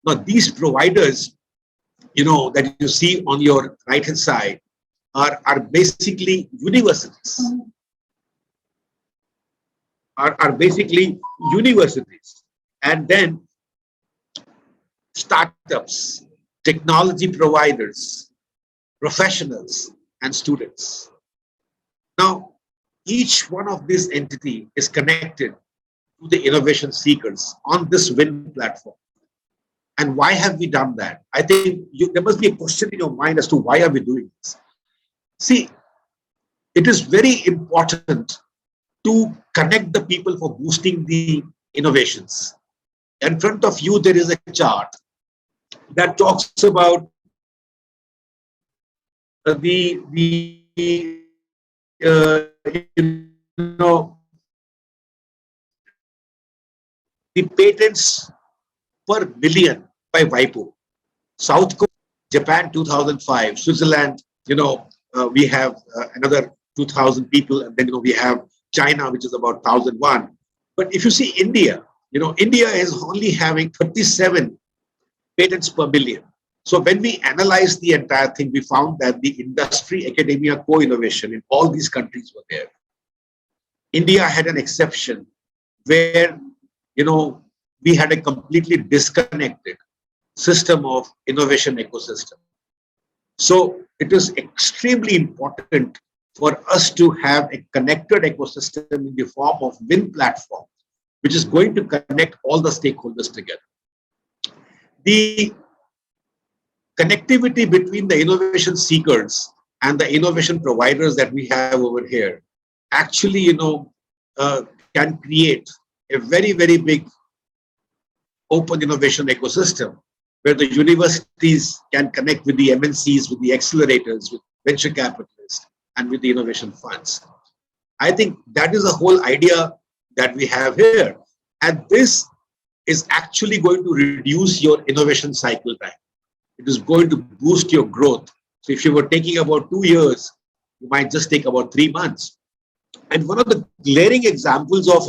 Now, these providers, that you see on your right-hand side are basically universities. Are basically universities. And then startups, technology providers, professionals, and students. Now, each one of these entities is connected to the innovation seekers on this WIN platform. And why have we done that? I think there must be a question in your mind as to why are we doing this. See, it is very important to connect the people for boosting the innovations. In front of you, there is a chart that talks about the patents per million by WIPO. South Korea, Japan 2005, Switzerland, we have another 2,000 people, and then we have China, which is about 1,001. But if you see India, India is only having 37 patents per million. So when we analyzed the entire thing, we found that the industry academia co-innovation in all these countries were there. India had an exception where, we had a completely disconnected system of innovation ecosystem. So it is extremely important for us to have a connected ecosystem in the form of WIN platform, which is going to connect all the stakeholders together. The connectivity between the innovation seekers and the innovation providers that we have over here actually, can create a very, very big open innovation ecosystem where the universities can connect with the MNCs, with the accelerators, with venture capitalists, and with the innovation funds. I think that is the whole idea that we have here. And this is actually going to reduce your innovation cycle time. It is going to boost your growth. So if you were taking about 2 years, you might just take about 3 months. And one of the glaring examples of,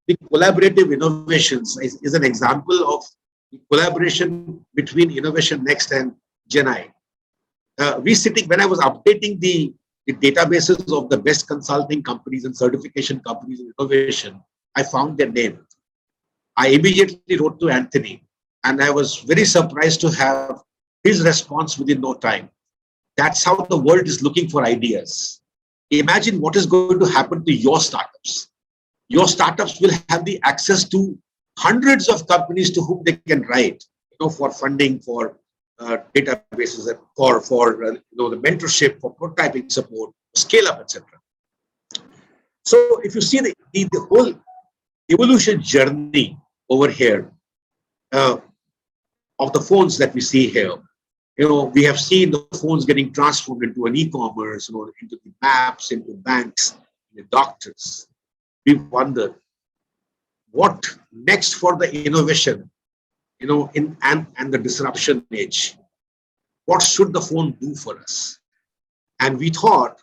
the collaborative innovations is an example of the collaboration between InnovatioNext and GInI. When I was updating the databases of the best consulting companies and certification companies in innovation, I found their name. I immediately wrote to Anthony, and I was very surprised to have his response within no time. That's how the world is looking for ideas. Imagine what is going to happen to your startups. Your startups will have the access to hundreds of companies to whom they can write, for funding, for databases, for the mentorship, for prototyping support, scale up, etc. So if you see the whole evolution journey over here of the phones that we see here, we have seen the phones getting transformed into an e-commerce, into the maps, into banks, into doctors. We wonder what next for the innovation, and the disruption age. What should the phone do for us? And we thought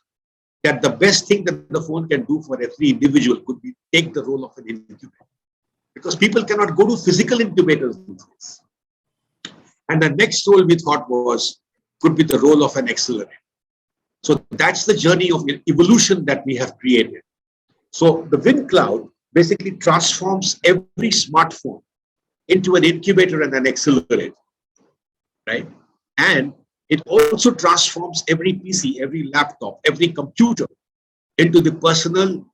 that the best thing that the phone can do for every individual could be take the role of an incubator, because people cannot go to physical incubators these days. And the next role we thought could be the role of an accelerator. So that's the journey of evolution that we have created. So the WinCloud basically transforms every smartphone into an incubator and an accelerator, right? And it also transforms every PC, every laptop, every computer into the personal,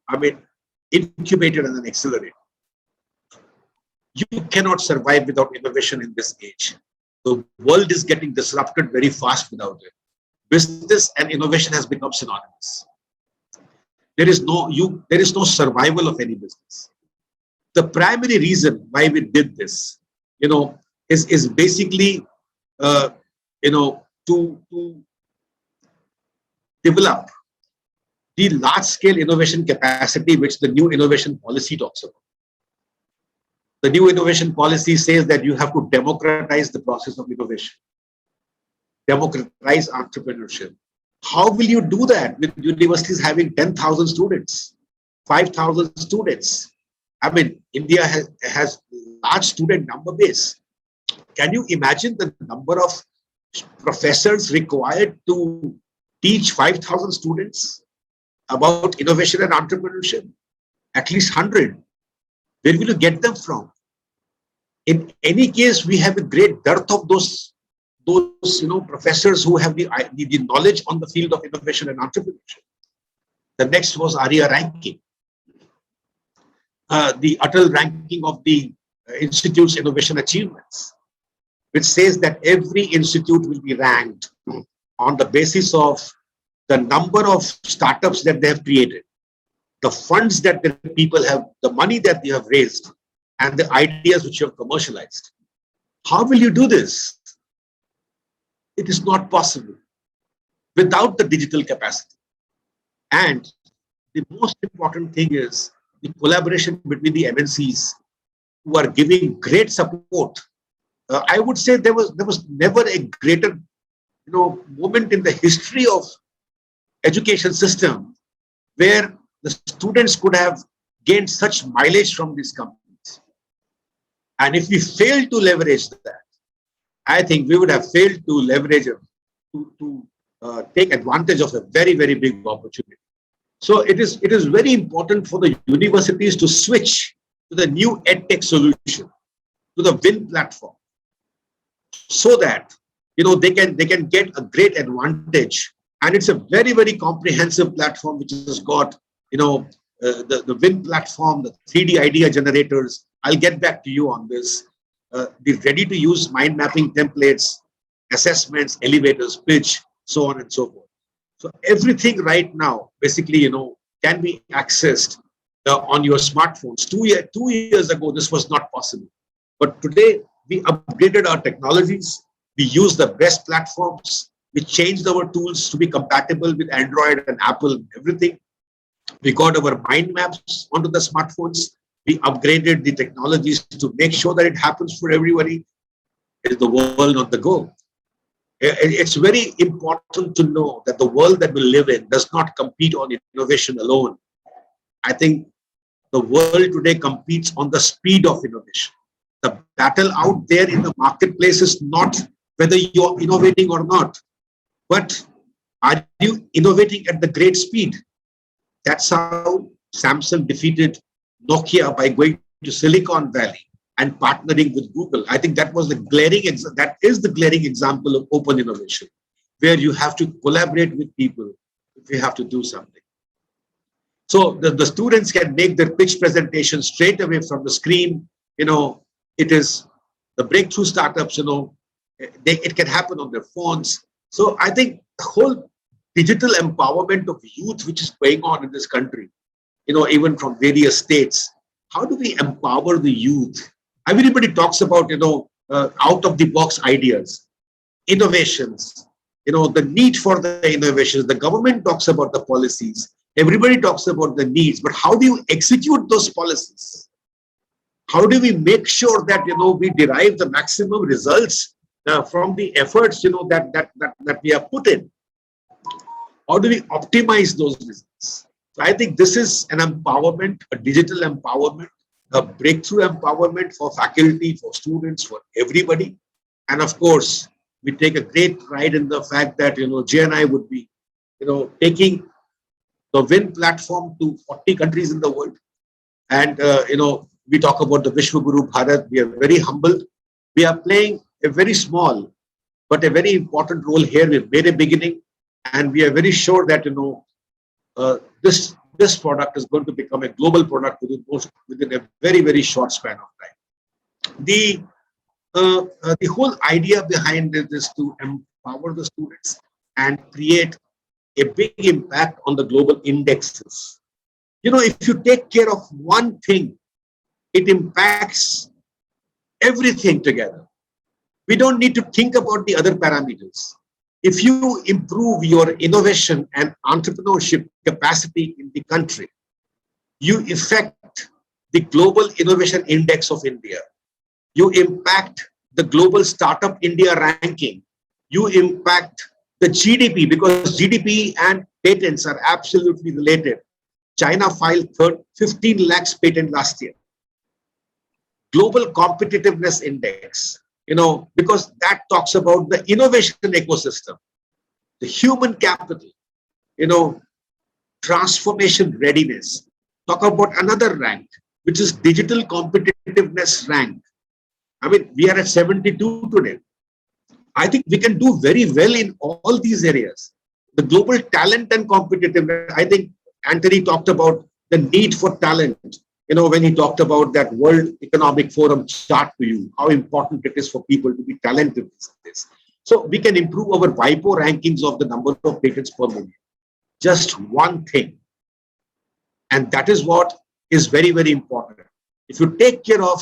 incubator and an accelerator. You cannot survive without innovation in this age. The world is getting disrupted very fast without it. Business and innovation has become synonymous. There is no survival of any business. The primary reason why we did this, is basically, to develop the large-scale innovation capacity which the new innovation policy talks about. The new innovation policy says that you have to democratize the process of innovation, democratize entrepreneurship. How will you do that with universities having 10,000 students, 5,000 students? India has large student number base. Can you imagine the number of professors required to teach 5,000 students about innovation and entrepreneurship? At least 100. Where will you get them from? In any case, we have a great dearth of those those professors who have the knowledge on the field of innovation and entrepreneurship. The next was ARIA ranking, the Atal ranking of the institute's innovation achievements, which says that every institute will be ranked on the basis of the number of startups that they have created, the funds that the people have, the money that they have raised, and the ideas which you have commercialized. How will you do this? It is not possible without the digital capacity. And the most important thing is the collaboration between the MNCs who are giving great support. I would say there was never a greater moment in the history of education system where the students could have gained such mileage from these companies. And if we fail to leverage that, I think we would have failed to leverage it to take advantage of a very, very big opportunity. So it is very important for the universities to switch to the new EdTech solution, to the WIN platform, so that they can get a great advantage. And it's a very, very comprehensive platform which has got the WIN platform, the 3D idea generators. I'll get back to you on this. The ready-to-use mind mapping templates, assessments, elevators, pitch, so on and so forth. So everything right now, basically, can be accessed on your smartphones. 2 years ago, this was not possible. But today, we upgraded our technologies. We use the best platforms. We changed our tools to be compatible with Android and Apple and everything. We got our mind maps onto the smartphones. We upgraded the technologies to make sure that it happens for everybody. Is the world on the go? It's very important to know that the world that we live in does not compete on innovation alone. I think the world today competes on the speed of innovation. The battle out there in the marketplace is not whether you're innovating or not, but are you innovating at the great speed? That's how Samsung defeated Nokia by going to Silicon Valley and partnering with Google. I think that is the glaring example of open innovation, where you have to collaborate with people if you have to do something. So the students can make their pitch presentation straight away from the screen. It is the breakthrough startups, it can happen on their phones. So I think the whole digital empowerment of youth, which is going on in this country, even from various states, how do we empower the youth? Everybody talks about, out of the box ideas, innovations, the need for the innovations. The government talks about the policies. Everybody talks about the needs, but how do you execute those policies? How do we make sure that, we derive the maximum results from the efforts, that we have put in? How do we optimize those results? So I think this is an empowerment, a digital empowerment, a breakthrough empowerment for faculty, for students, for everybody. And of course, we take a great pride in the fact that, GInI would be, taking the WIN platform to 40 countries in the world. And, we talk about the Vishwaguru Bharat. We are very humbled. We are playing a very small, but a very important role here. We've made a beginning, and we are very sure that, this product is going to become a global product within a very, very short span of time. The whole idea behind it is to empower the students and create a big impact on the global indexes. If you take care of one thing, it impacts everything together. We don't need to think about the other parameters. If you improve your innovation and entrepreneurship capacity in the country, you affect the Global Innovation Index of India. You impact the Global Startup India ranking. You impact the GDP, because GDP and patents are absolutely related. China filed 15 lakhs patent last year. Global Competitiveness Index, because that talks about the innovation ecosystem, the human capital, transformation readiness. Talk about another rank, which is digital competitiveness rank. I mean, we are at 72 today. I think we can do very well in all these areas. The global talent and competitiveness, I think Anthony talked about the need for talent. When he talked about that World Economic Forum chart to you, how important it is for people to be talented in this. So we can improve our WIPO rankings of the number of patents per million. Just one thing. And that is what is very, very important. If you take care of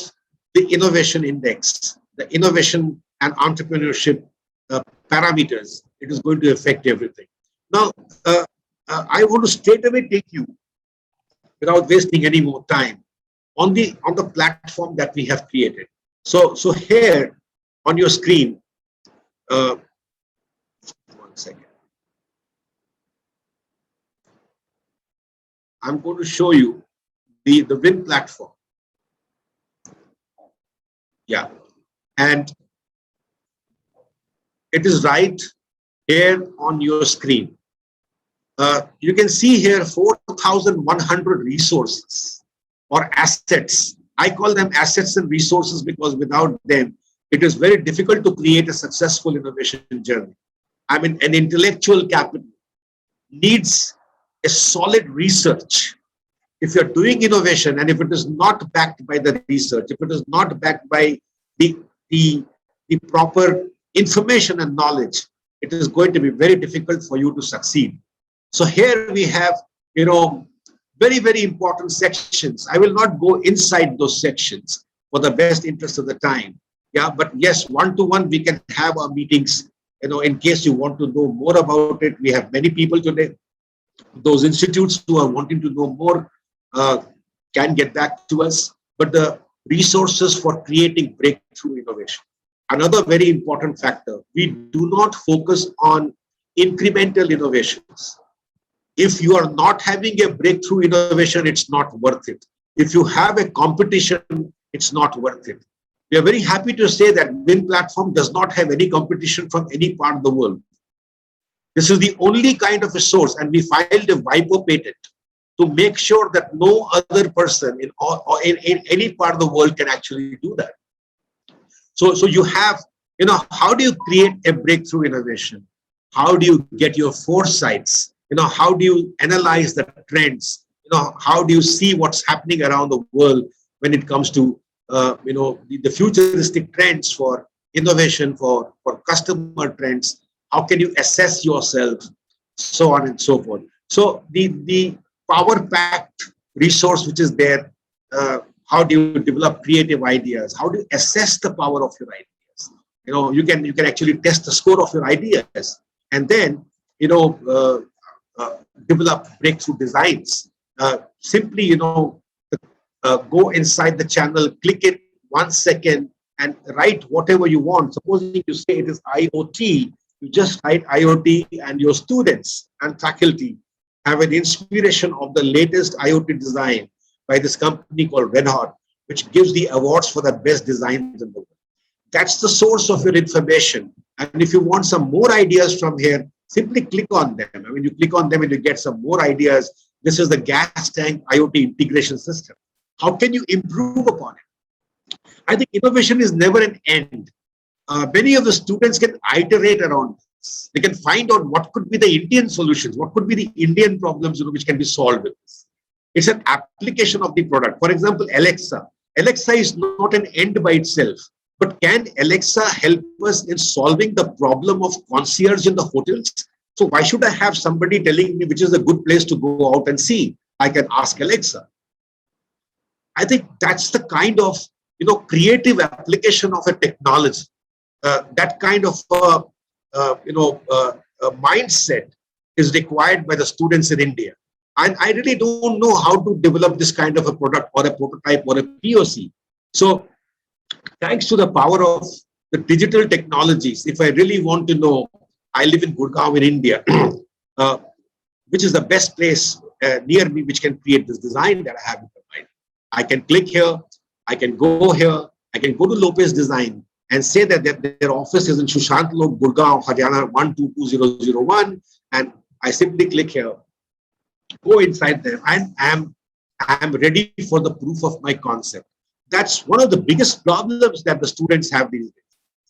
the innovation index, the innovation and entrepreneurship parameters, it is going to affect everything. Now, I want to straight away take you, without wasting any more time, on the platform that we have created. So here on your screen, one second. I'm going to show you the Win platform. Yeah, and it is right here on your screen. You can see here 4,100 resources or assets. I call them assets and resources because without them, it is very difficult to create a successful innovation journey. I mean, an intellectual capital needs a solid research. If you're doing innovation and if it is not backed by the research, if it is not backed by the proper information and knowledge, it is going to be very difficult for you to succeed. So here we have, very, very important sections. I will not go inside those sections for the best interest of the time. Yeah, but yes, one-to-one, we can have our meetings, in case you want to know more about it. We have many people today. Those institutes who are wanting to know more can get back to us. But the resources for creating breakthrough innovation. Another very important factor, we do not focus on incremental innovations. If you are not having a breakthrough innovation, it's not worth it. If you have a competition, it's not worth it. We are very happy to say that Win platform does not have any competition from any part of the world. This is the only kind of a source, and we filed a WIPO patent to make sure that no other person in any part of the world can actually do that. So you have, how do you create a breakthrough innovation? How do you get your foresights? How do you analyze the trends? How do you see what's happening around the world when it comes to, the futuristic trends for innovation, for customer trends? How can you assess yourself? So on and so forth. So the power-packed resource which is there, how do you develop creative ideas? How do you assess the power of your ideas? You can actually test the score of your ideas, and then develop breakthrough designs. Simply go inside the channel, click it 1 second, and write whatever you want. Supposing you say it is IoT, you just write IoT, and your students and faculty have an inspiration of the latest IoT design by this company called Red Hot, which gives the awards for the best designs in the world. That's the source of your information. And if you want some more ideas from here, simply click on them. I mean, you click on them and you get some more ideas. This is the gas tank IoT integration system. How can you improve upon it? I think innovation is never an end. Many of the students can iterate around this. They can find out what could be the Indian solutions, what could be the Indian problems which can be solved with this. It's an application of the product. For example, Alexa. Alexa is not an end by itself. But can Alexa help us in solving the problem of concierge in the hotels? So why should I have somebody telling me which is a good place to go out and see? I can ask Alexa. I think that's the kind of creative application of a technology. That kind of mindset is required by the students in India. And I really don't know how to develop this kind of a product or a prototype or a POC. So thanks to the power of the digital technologies, if I really want to know, I live in Gurgaon in India, which is the best place near me which can create this design that I have in mind. I can click here, I can go here, I can go to Lopez Design and say that their office is in Sushant Lok, Gurgaon, Haryana 122001, and I simply click here, go inside there, and I am ready for the proof of my concept. That's one of the biggest problems that the students have these days.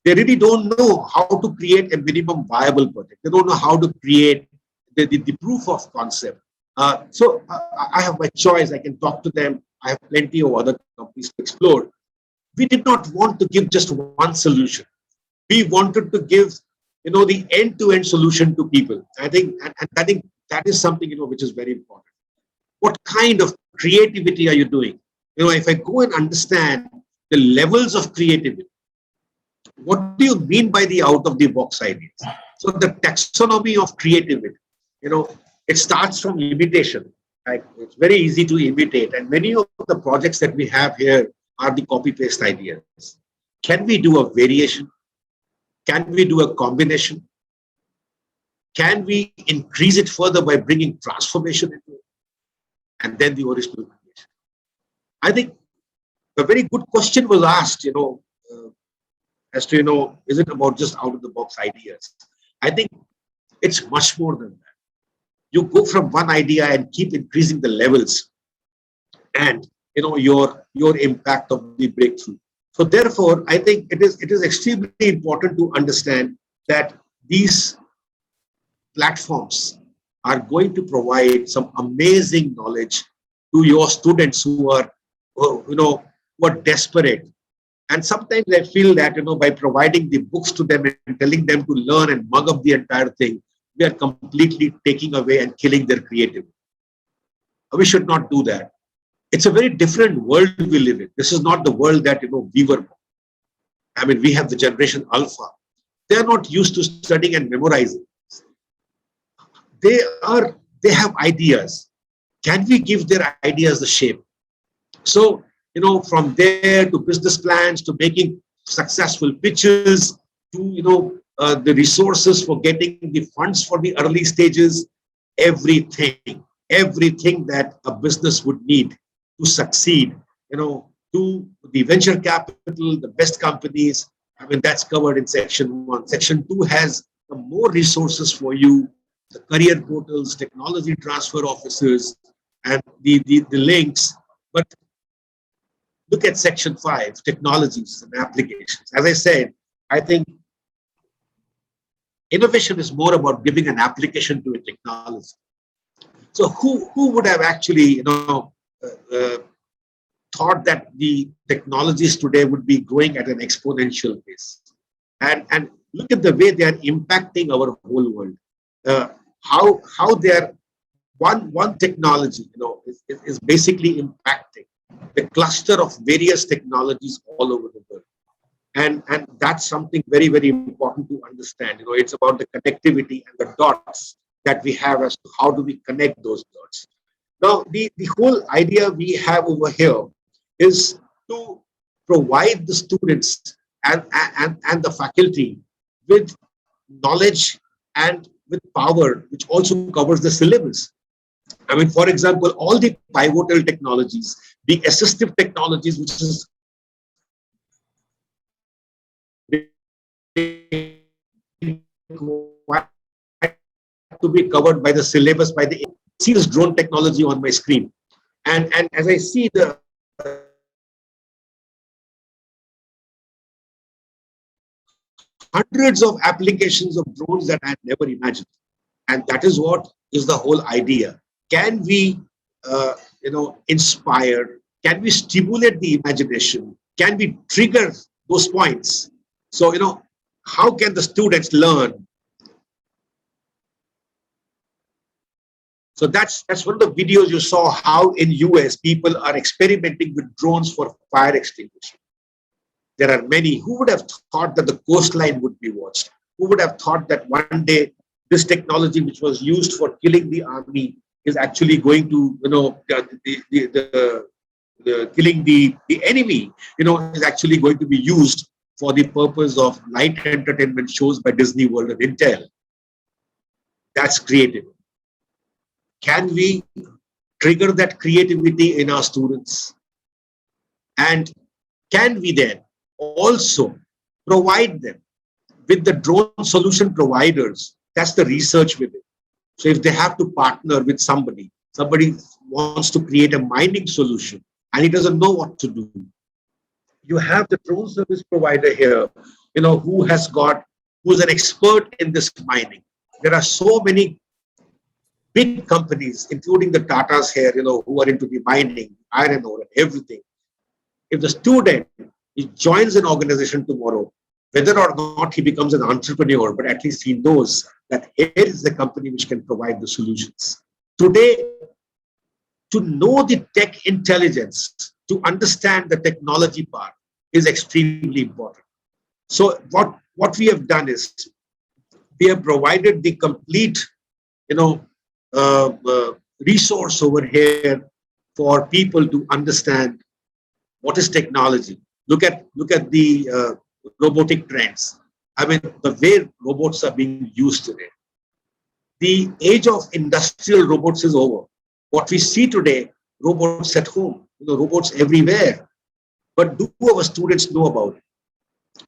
They really don't know how to create a minimum viable project. They don't know how to create the proof of concept. So I have my choice. I can talk to them. I have plenty of other companies to explore. We did not want to give just one solution. We wanted to give, the end-to-end solution to people. I think, and I think that is something, which is very important. What kind of creativity are you doing? If I go and understand the levels of creativity, what do you mean by the out-of-the-box ideas? So the taxonomy of creativity, it starts from imitation. Right? It's very easy to imitate. And many of the projects that we have here are the copy-paste ideas. Can we do a variation? Can we do a combination? Can we increase it further by bringing transformation into it? And then the original creation. I think a very good question was asked, as to, is it about just out-of-the-box ideas? I think it's much more than that. You go from one idea and keep increasing the levels and, your impact of the breakthrough. So therefore, I think it is extremely important to understand that these platforms are going to provide some amazing knowledge to your students who are desperate. And sometimes I feel that, by providing the books to them and telling them to learn and mug up the entire thing, we are completely taking away and killing their creativity. We should not do that. It's a very different world we live in. This is not the world that, we were born. I mean, we have the generation Alpha. They are not used to studying and memorizing. They have ideas. Can we give their ideas the shape? So, from there to business plans, to making successful pitches, to, the resources for getting the funds for the early stages, everything that a business would need to succeed, to the venture capital, the best companies. I mean, that's covered in section 1. Section 2 has more resources for you, the career portals, technology transfer offices, and the links. But look at section 5, technologies and applications. As I said, I think innovation is more about giving an application to a technology. So who would have actually, thought that the technologies today would be growing at an exponential pace? And look at the way they are impacting our whole world. How they are one technology, is basically impacting the cluster of various technologies all over the world. And that's something very, very important to understand. It's about the connectivity and the dots that we have as to how do we connect those dots. Now, the whole idea we have over here is to provide the students and the faculty with knowledge and with power, which also covers the syllabus. I mean, for example, all the pivotal technologies, the assistive technologies, which is to be covered by the syllabus, by the see this drone technology on my screen, and as I see the hundreds of applications of drones that I had never imagined, and that is what is the whole idea. Can we, inspire? Can we stimulate the imagination? Can we trigger those points? So, how can the students learn? So that's one of the videos you saw, how in US people are experimenting with drones for fire extinguishing. There are many. Who would have thought that the coastline would be watched? Who would have thought that one day this technology, which was used for killing the army, is actually going to, killing the enemy, is actually going to be used for the purpose of light entertainment shows by Disney World and Intel. That's creative. Can we trigger that creativity in our students? And can we then also provide them with the drone solution providers? That's the research with it. So if they have to partner with somebody wants to create a mining solution and he doesn't know what to do, you have the drone service provider here who's an expert in this mining. There are so many big companies, including the Tatas here, who are into the mining, iron ore, and everything. If the student he joins an organization tomorrow, whether or not he becomes an entrepreneur, but at least he knows that here is the company which can provide the solutions. Today, to know the tech intelligence, to understand the technology part is extremely important. So what we have done is we have provided the complete, resource over here for people to understand what is technology. Look at the robotic trends. I mean, the way robots are being used today. The age of industrial robots is over. What we see today, robots at home, robots everywhere. But do our students know about it?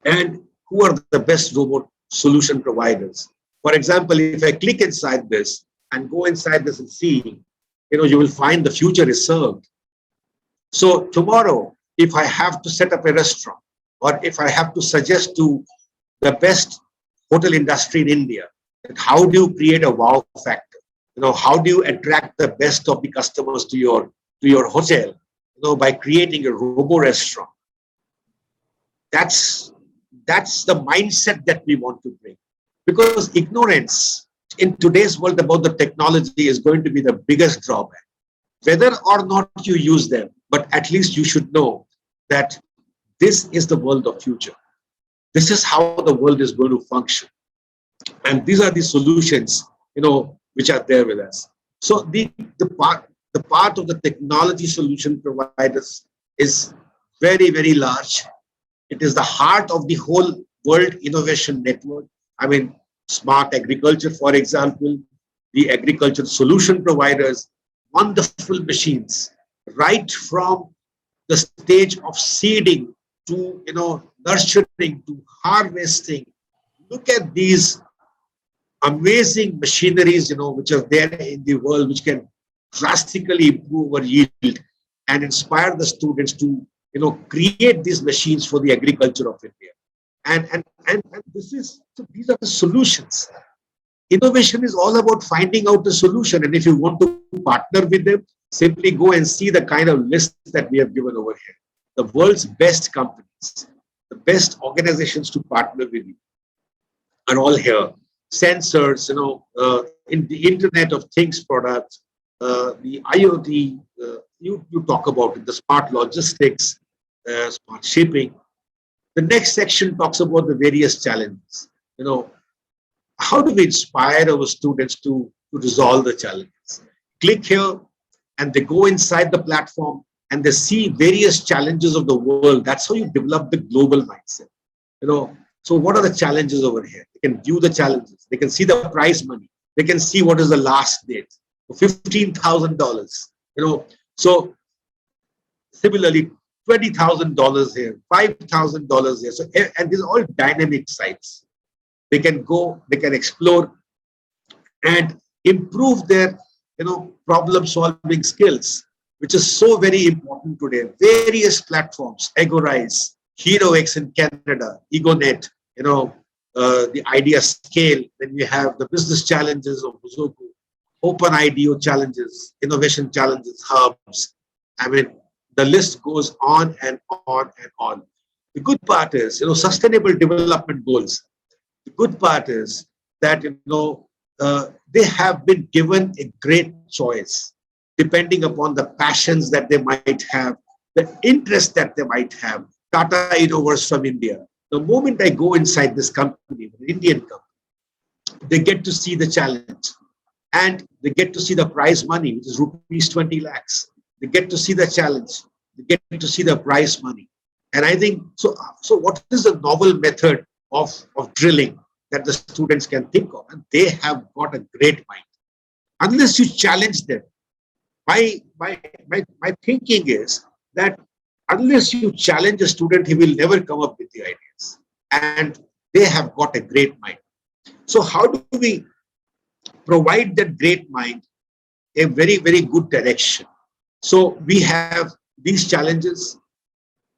And who are the best robot solution providers? For example, if I click inside this and go inside this and see, you will find the future is served. So tomorrow, if I have to set up a restaurant, or if I have to suggest to the best hotel industry in India, that how do you create a wow factor? How do you attract the best of the customers to your hotel? By creating a robo restaurant. That's the mindset that we want to bring. Because ignorance in today's world about the technology is going to be the biggest drawback. Whether or not you use them, but at least you should know that this is the world of future. This is how the world is going to function. And these are the solutions, which are there with us. So the part of the technology solution providers is very, very large. It is the heart of the whole world innovation network. I mean, smart agriculture, for example, the agriculture solution providers, wonderful machines, right from the stage of seeding to, nurturing to harvesting. Look at these amazing machineries, which are there in the world, which can drastically improve our yield and inspire the students to, create these machines for the agriculture of India. And these are the solutions. Innovation is all about finding out the solution. And if you want to partner with them, simply go and see the kind of list that we have given over here. The world's best companies, the best organizations to partner with you are all here. Sensors, in the Internet of Things products, the IoT, you talk about it, the smart logistics, smart shipping. The next section talks about the various challenges. How do we inspire our students to resolve the challenges? Click here and they go inside the platform and they see various challenges of the world. That's how you develop the global mindset. So what are the challenges over here? They can view the challenges. They can see the prize money. They can see what is the last date. $15,000. So similarly, $20,000 here, $5,000 here. So, and these are all dynamic sites. They can go, they can explore and improve their, problem solving skills, which is so very important today. Various platforms, Agorize, HeroX in Canada, EgoNet, the idea scale. Then we have the business challenges of Buzoku, open IDEO challenges, innovation challenges, hubs. I mean, the list goes on and on and on. The good part is, sustainable development goals. The good part is that, they have been given a great choice depending upon the passions that they might have, the interest that they might have. Tata Innovers from India. The moment I go inside this company, an Indian company, they get to see the challenge and they get to see the prize money, which is rupees 20 lakhs. They get to see the challenge. They get to see the prize money. And I think, so what is the novel method of drilling that the students can think of? And they have got a great mind. Unless you challenge them, my thinking is that unless you challenge a student, he will never come up with the ideas. And they have got a great mind. So how do we provide that great mind a very, very good direction? So we have these challenges.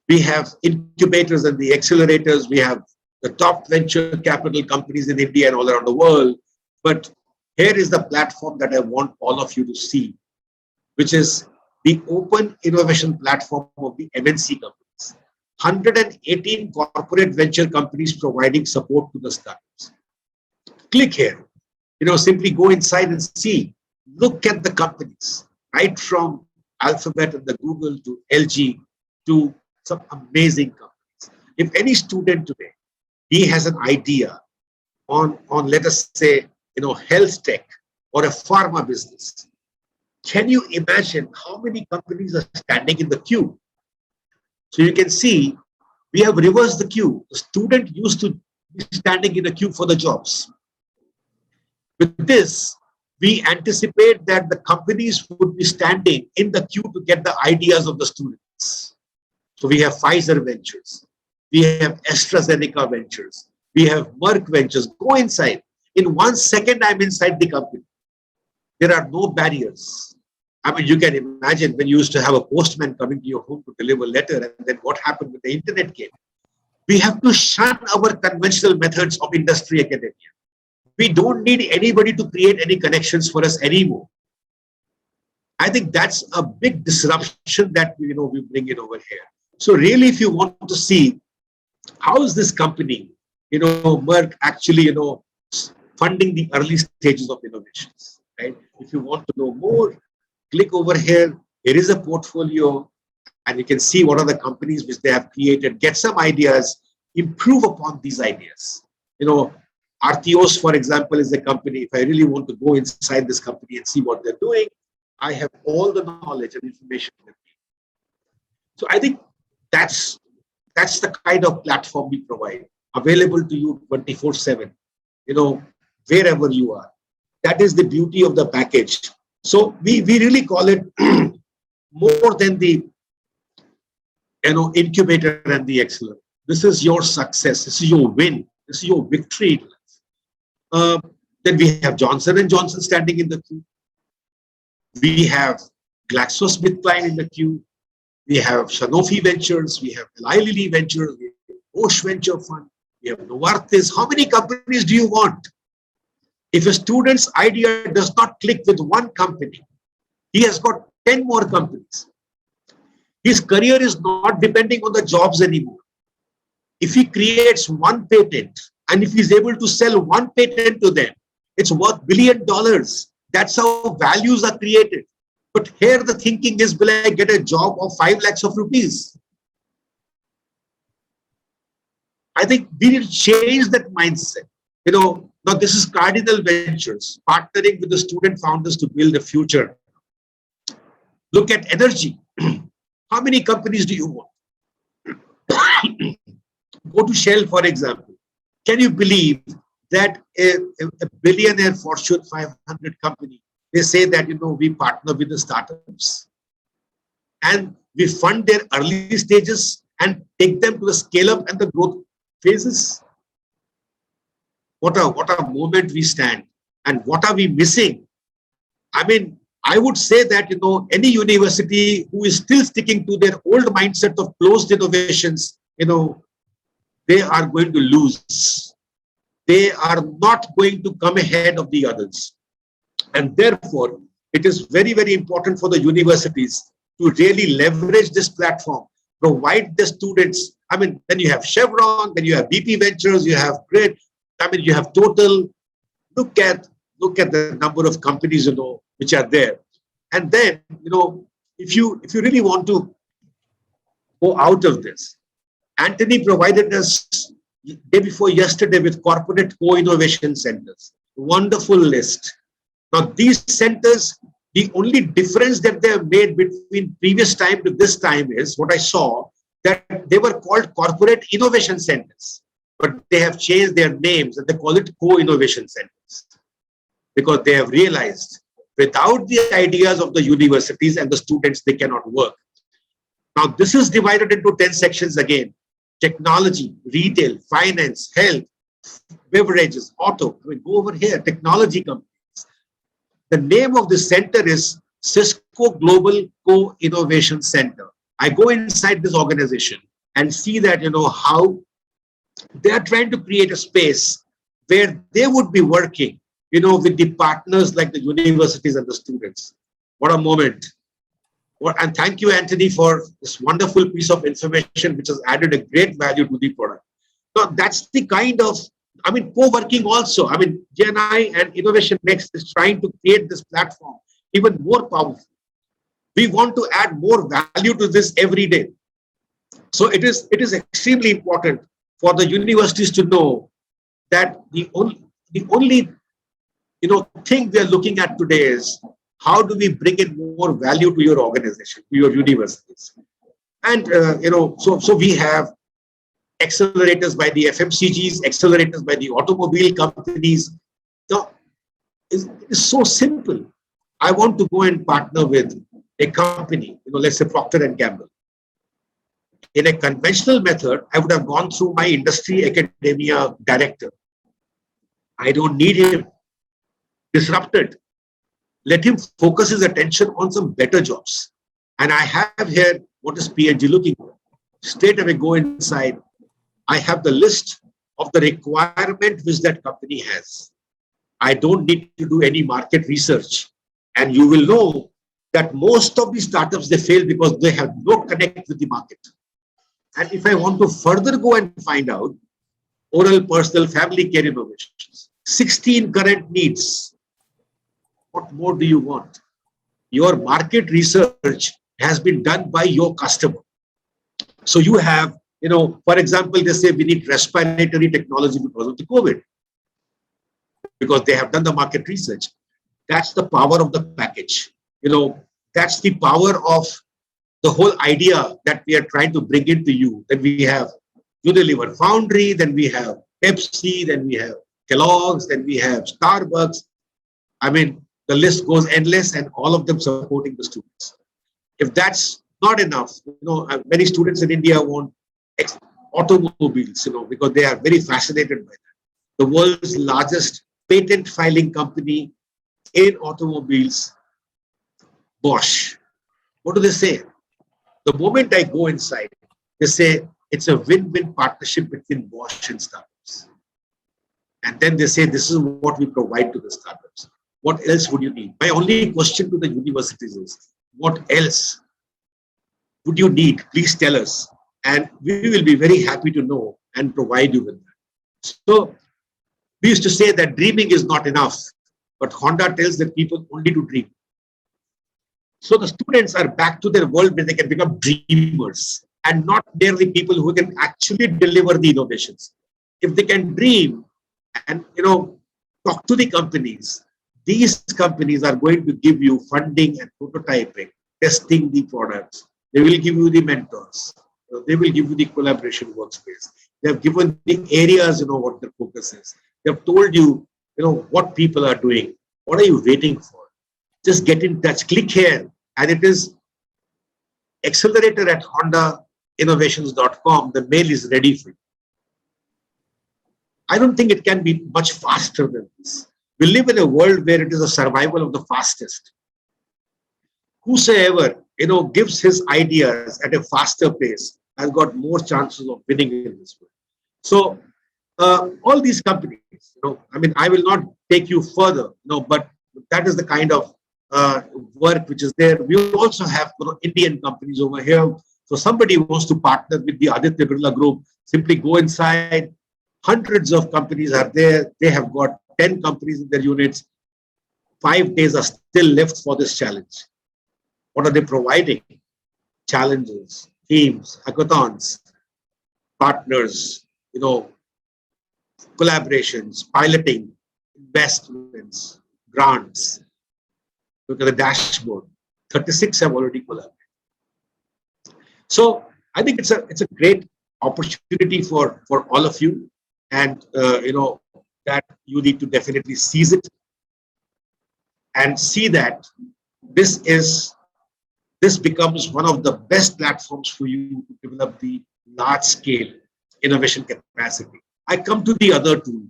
We have incubators and the accelerators. We have the top venture capital companies in India and all around the world. But here is the platform that I want all of you to see, which is the open innovation platform of the MNC companies. 118 corporate venture companies providing support to the startups. Click here. Simply go inside and see. Look at the companies, right from Alphabet and the Google to LG to some amazing companies. If any student today, he has an idea on let us say, health tech or a pharma business, can you imagine how many companies are standing in the queue? So you can see we have reversed the queue. The student used to be standing in a queue for the jobs. With this, we anticipate that the companies would be standing in the queue to get the ideas of the students. So we have Pfizer Ventures, we have AstraZeneca Ventures, we have Merck Ventures. Go inside. In 1 second, I'm inside the company. There are no barriers. I mean, you can imagine when you used to have a postman coming to your home to deliver a letter, and then what happened when the internet came. We have to shun our conventional methods of industry academia. We don't need anybody to create any connections for us anymore. I think that's a big disruption that we bring in over here. So really, if you want to see how is this company, Merck actually, funding the early stages of innovations, right? If you want to know more, click over here. There is a portfolio, and you can see what are the companies which they have created. Get some ideas, improve upon these ideas. Artios, for example, is a company. If I really want to go inside this company and see what they're doing, I have all the knowledge and information with me. So I think that's the kind of platform we provide, available to you 24/7, wherever you are. That is the beauty of the package. So we really call it more than the incubator and the accelerator. This is your success. This is your win. This is your victory. Then we have Johnson & Johnson standing in the queue. We have GlaxoSmithKline in the queue. We have Sanofi Ventures. We have Eli Lilly Ventures. We have Roche Venture Fund. We have Novartis. How many companies do you want? If a student's idea does not click with one company, he has got 10 more companies. His career is not depending on the jobs anymore. If he creates one patent, and if he's able to sell one patent to them, it's worth $1 billion. That's how values are created. But here the thinking is, will I get a job of 5 lakhs of rupees? I think we need to change that mindset. Now this is Cardinal Ventures, partnering with the student founders to build a future. Look at energy. How many companies do you want? Go to Shell, for example. Can you believe that a billionaire Fortune 500 company, they say that, we partner with the startups and we fund their early stages and take them to the scale up and the growth phases? What a moment we stand, and what are we missing? I mean, I would say that, any university who is still sticking to their old mindset of closed innovations, they are going to lose. They are not going to come ahead of the others. And therefore, it is very, very important for the universities to really leverage this platform, provide the students. I mean, then you have Chevron, then you have BP Ventures, you have Grid, you have Total. Look at the number of companies, which are there. And then, if you really want to go out of this, Anthony provided us day before yesterday with corporate co-innovation centers. Wonderful list. Now, these centers, the only difference that they have made between previous time to this time is what I saw, that they were called corporate innovation centers, but they have changed their names and they call it co-innovation centers, because they have realized without the ideas of the universities and the students, they cannot work. Now, this is divided into 10 sections again: technology, retail, finance, health, beverages, auto. I mean, go over here, technology companies. The name of the center is Cisco Global Co-Innovation Center. I go inside this organization and see that, how They are trying to create a space where they would be working, with the partners like the universities and the students. What a moment. And thank you, Anthony, for this wonderful piece of information, which has added a great value to the product. So that's the kind of, co-working also. GInI and Innovation Next is trying to create this platform even more powerful. We want to add more value to this every day. So it is extremely important for the universities to know that the only thing we are looking at today is how do we bring in more value to your organization, to your universities. And so we have accelerators by the FMCGs, accelerators by the automobile companies. So it's so simple. I want to go and partner with a company, let's say Procter and Gamble. In a conventional method, I would have gone through my industry academia director. I don't need him. Disrupted. Let him focus his attention on some better jobs. And I have here, what is P&G looking for? Straight away go inside. I have the list of the requirement which that company has. I don't need to do any market research. And you will know that most of these startups, they fail because they have no connect with the market. And if I want to further go and find out oral, personal, family care innovations, 16 current needs, what more do you want? Your market research has been done by your customer. So you have, for example, they say we need respiratory technology because of the COVID, because they have done the market research. That's the power of the package. That's the power of the whole idea that we are trying to bring into you. Then we have Unilever Foundry, then we have Pepsi, then we have Kellogg's, then we have Starbucks. The list goes endless, and all of them supporting the students. If that's not enough, many students in India want automobiles, because they are very fascinated by that. The world's largest patent filing company in automobiles, Bosch. What do they say? The moment I go inside, they say it's a win-win partnership between Bosch and startups. And then they say this is what we provide to the startups. What else would you need? My only question to the universities is, what else would you need? Please tell us. And we will be very happy to know and provide you with that. So we used to say that dreaming is not enough, but Honda tells that people only to dream. So the students are back to their world where they can become dreamers and not merely people who can actually deliver the innovations. If they can dream and, talk to the companies, these companies are going to give you funding and prototyping, testing the products. They will give you the mentors. They will give you the collaboration workspace. They have given the areas, what their focus is. They have told you, what people are doing. What are you waiting for? Just get in touch. Click here. And it is accelerator@hondainnovations.com. The mail is ready for you. I don't think it can be much faster than this. We live in a world where it is a survival of the fastest. Whosoever, gives his ideas at a faster pace has got more chances of winning in this world. So all these companies, I will not take you further, but that is the kind of work which is there. We also have Indian companies over here. So somebody wants to partner with the Aditya Birla Group, simply go inside. Hundreds of companies are there. They have got 10 companies in their units. 5 days are still left for this challenge. What are they providing? Challenges, themes, hackathons, partners, collaborations, piloting, investments, grants. Look at the dashboard. 36 have already collaborated. So I think it's a great opportunity for all of you, and that you need to definitely seize it and see that this becomes one of the best platforms for you to develop the large scale innovation capacity. I come to the other tool,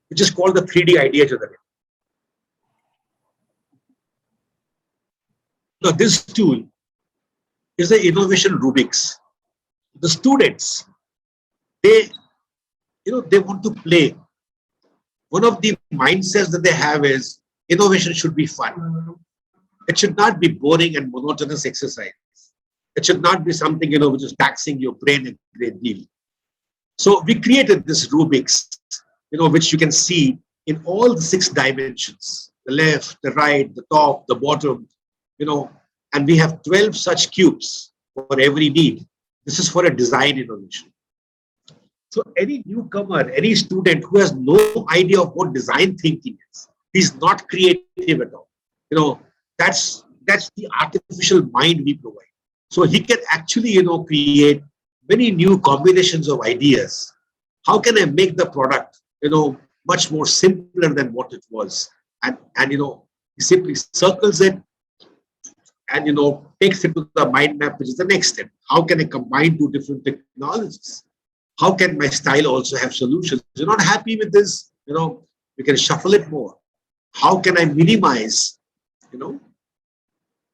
which is called the 3D ideation. Now, this tool, is the innovation rubrics. The students, they, they want to play. One of the mindsets that they have is innovation should be fun. It should not be boring and monotonous exercise. It should not be something, which is taxing your brain a great deal. So we created this rubrics, which you can see in all the 6 dimensions, the left, the right, the top, the bottom, and we have 12 such cubes for every need. This is for a design innovation. So any newcomer, any student who has no idea of what design thinking is, he's not creative at all. That's the artificial mind we provide. So he can actually, create many new combinations of ideas. How can I make the product, much more simpler than what it was? And he simply circles it and, takes it to the mind map, which is the next step. How can I combine 2 different technologies? How can my style also have solutions? You're not happy with this, we can shuffle it more. How can I minimize,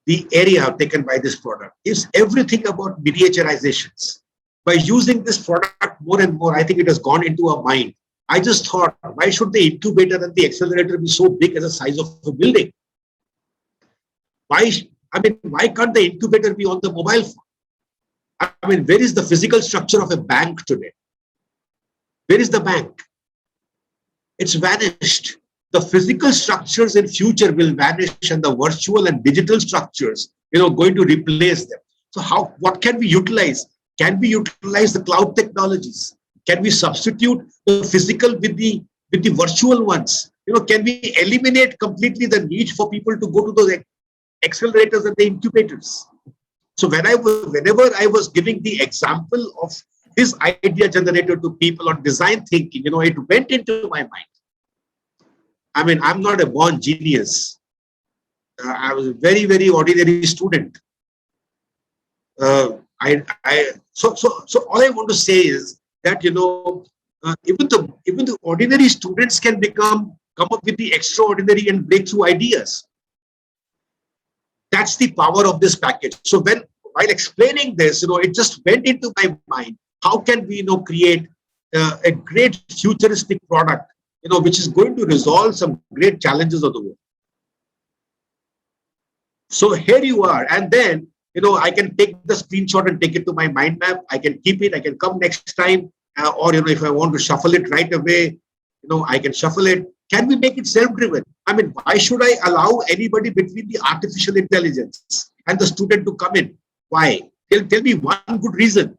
the area taken by this product? It's everything about miniaturizations. By using this product more and more, I think it has gone into our mind. I just thought, why should the incubator and the accelerator be so big as the size of a building? Why can't the incubator be on the mobile phone? Where is the physical structure of a bank today? Where is the bank? It's vanished. The physical structures in future will vanish and the virtual and digital structures, going to replace them. So what can we utilize? Can we utilize the cloud technologies? Can we substitute the physical with the virtual ones? Can we eliminate completely the need for people to go to those accelerators and the incubators? So whenever I was giving the example of this idea generator to people on design thinking, it went into my mind. I'm not a born genius. I was a very, very ordinary student. So all I want to say is that, even the ordinary students can come up with the extraordinary and breakthrough ideas. That's the power of this package. So while explaining this, it just went into my mind. How can we, create a great futuristic product, which is going to resolve some great challenges of the world? So here you are. And then, I can take the screenshot and take it to my mind map. I can keep it. I can come next time. Or, if I want to shuffle it right away, I can shuffle it. Can we make it self-driven? Why should I allow anybody between the artificial intelligence and the student to come in? Why? Tell me one good reason.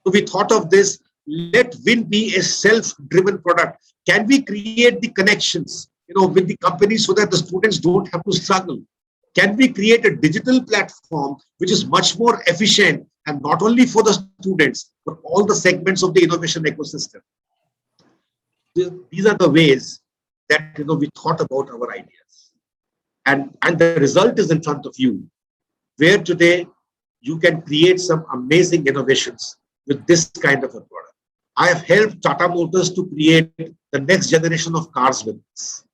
So we thought of this. Let Win be a self-driven product. Can we create the connections, with the companies so that the students don't have to struggle? Can we create a digital platform which is much more efficient and not only for the students, but all the segments of the innovation ecosystem? These are the ways that, we thought about our ideas. And the result is in front of you, where today you can create some amazing innovations with this kind of a product. I have helped Tata Motors to create the next generation of cars with this,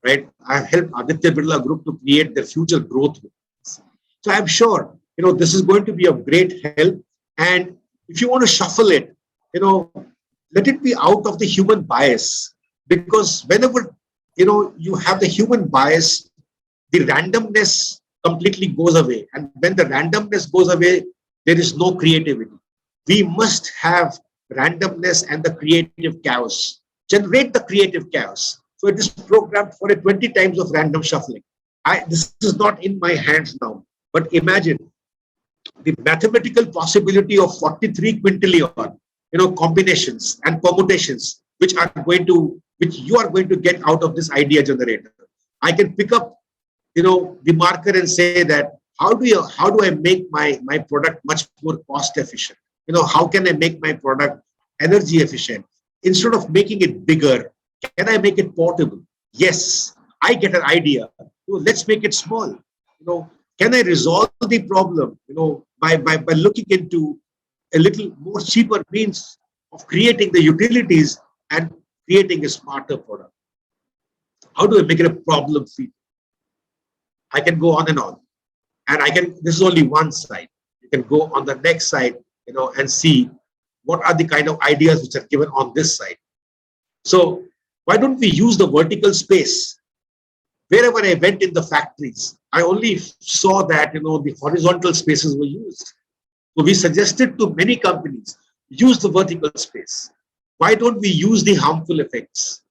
right? I have helped Aditya Birla Group to create their future growth with this. So I'm sure, this is going to be of great help. And if you want to shuffle it, let it be out of the human bias. Because whenever, you have the human bias, the randomness completely goes away. And when the randomness goes away, there is no creativity. We must have randomness and the creative chaos. Generate the creative chaos. So it is programmed for a 20 times of random shuffling. This is not in my hands now, but imagine the mathematical possibility of 43 quintillion, combinations and permutations, which you are going to get out of this idea generator. I can pick up, the marker and say that how do I make my product much more cost efficient? How can I make my product energy efficient? Instead of making it bigger, can I make it portable? Yes, I get an idea. Let's make it small. Can I resolve the problem? By looking into a little more cheaper means of creating the utilities and creating a smarter product. How do I make it a problem free? I can go on and on. And this is only one side. You can go on the next side, and see what are the kind of ideas which are given on this side. So why don't we use the vertical space? Wherever I went in the factories, I only saw that, the horizontal spaces were used. So we suggested to many companies, use the vertical space. Why don't we use the harmful effects,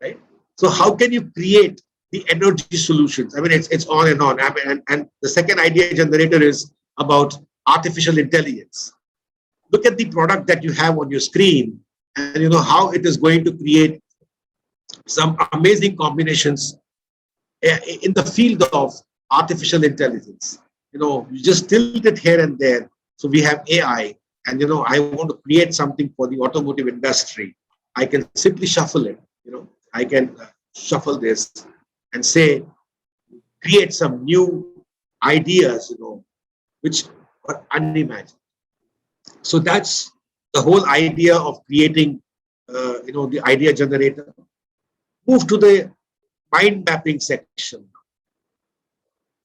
right? So how can you create the energy solutions? I mean, it's on and on. I mean, and the second idea generator is about artificial intelligence. Look at the product that you have on your screen, and how it is going to create some amazing combinations in the field of artificial intelligence. You just tilt it here and there. So we have AI, and I want to create something for the automotive industry. I can simply shuffle it. I can shuffle this and say, create some new ideas, which are unimagined. So that's the whole idea of creating, the idea generator. Move to the mind mapping section.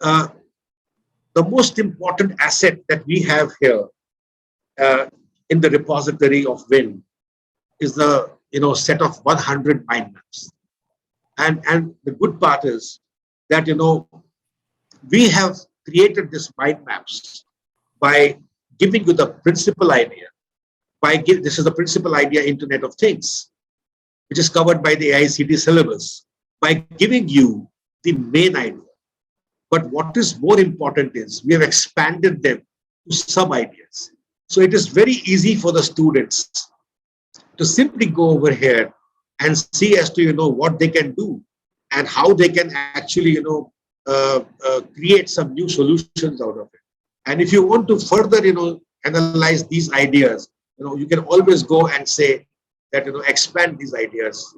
The most important asset that we have here in the repository of Win is the set of 100 mind maps. And the good part is that we have created this mind maps by giving you the principal idea. This is the principal idea Internet of Things, which is covered by the AICTE syllabus, by giving you the main idea. But what is more important is we have expanded them to sub-ideas. So it is very easy for the students to simply go over here and see as to what they can do and how they can actually create some new solutions out of it. And if you want to further analyze these ideas, you can always go and say that expand these ideas,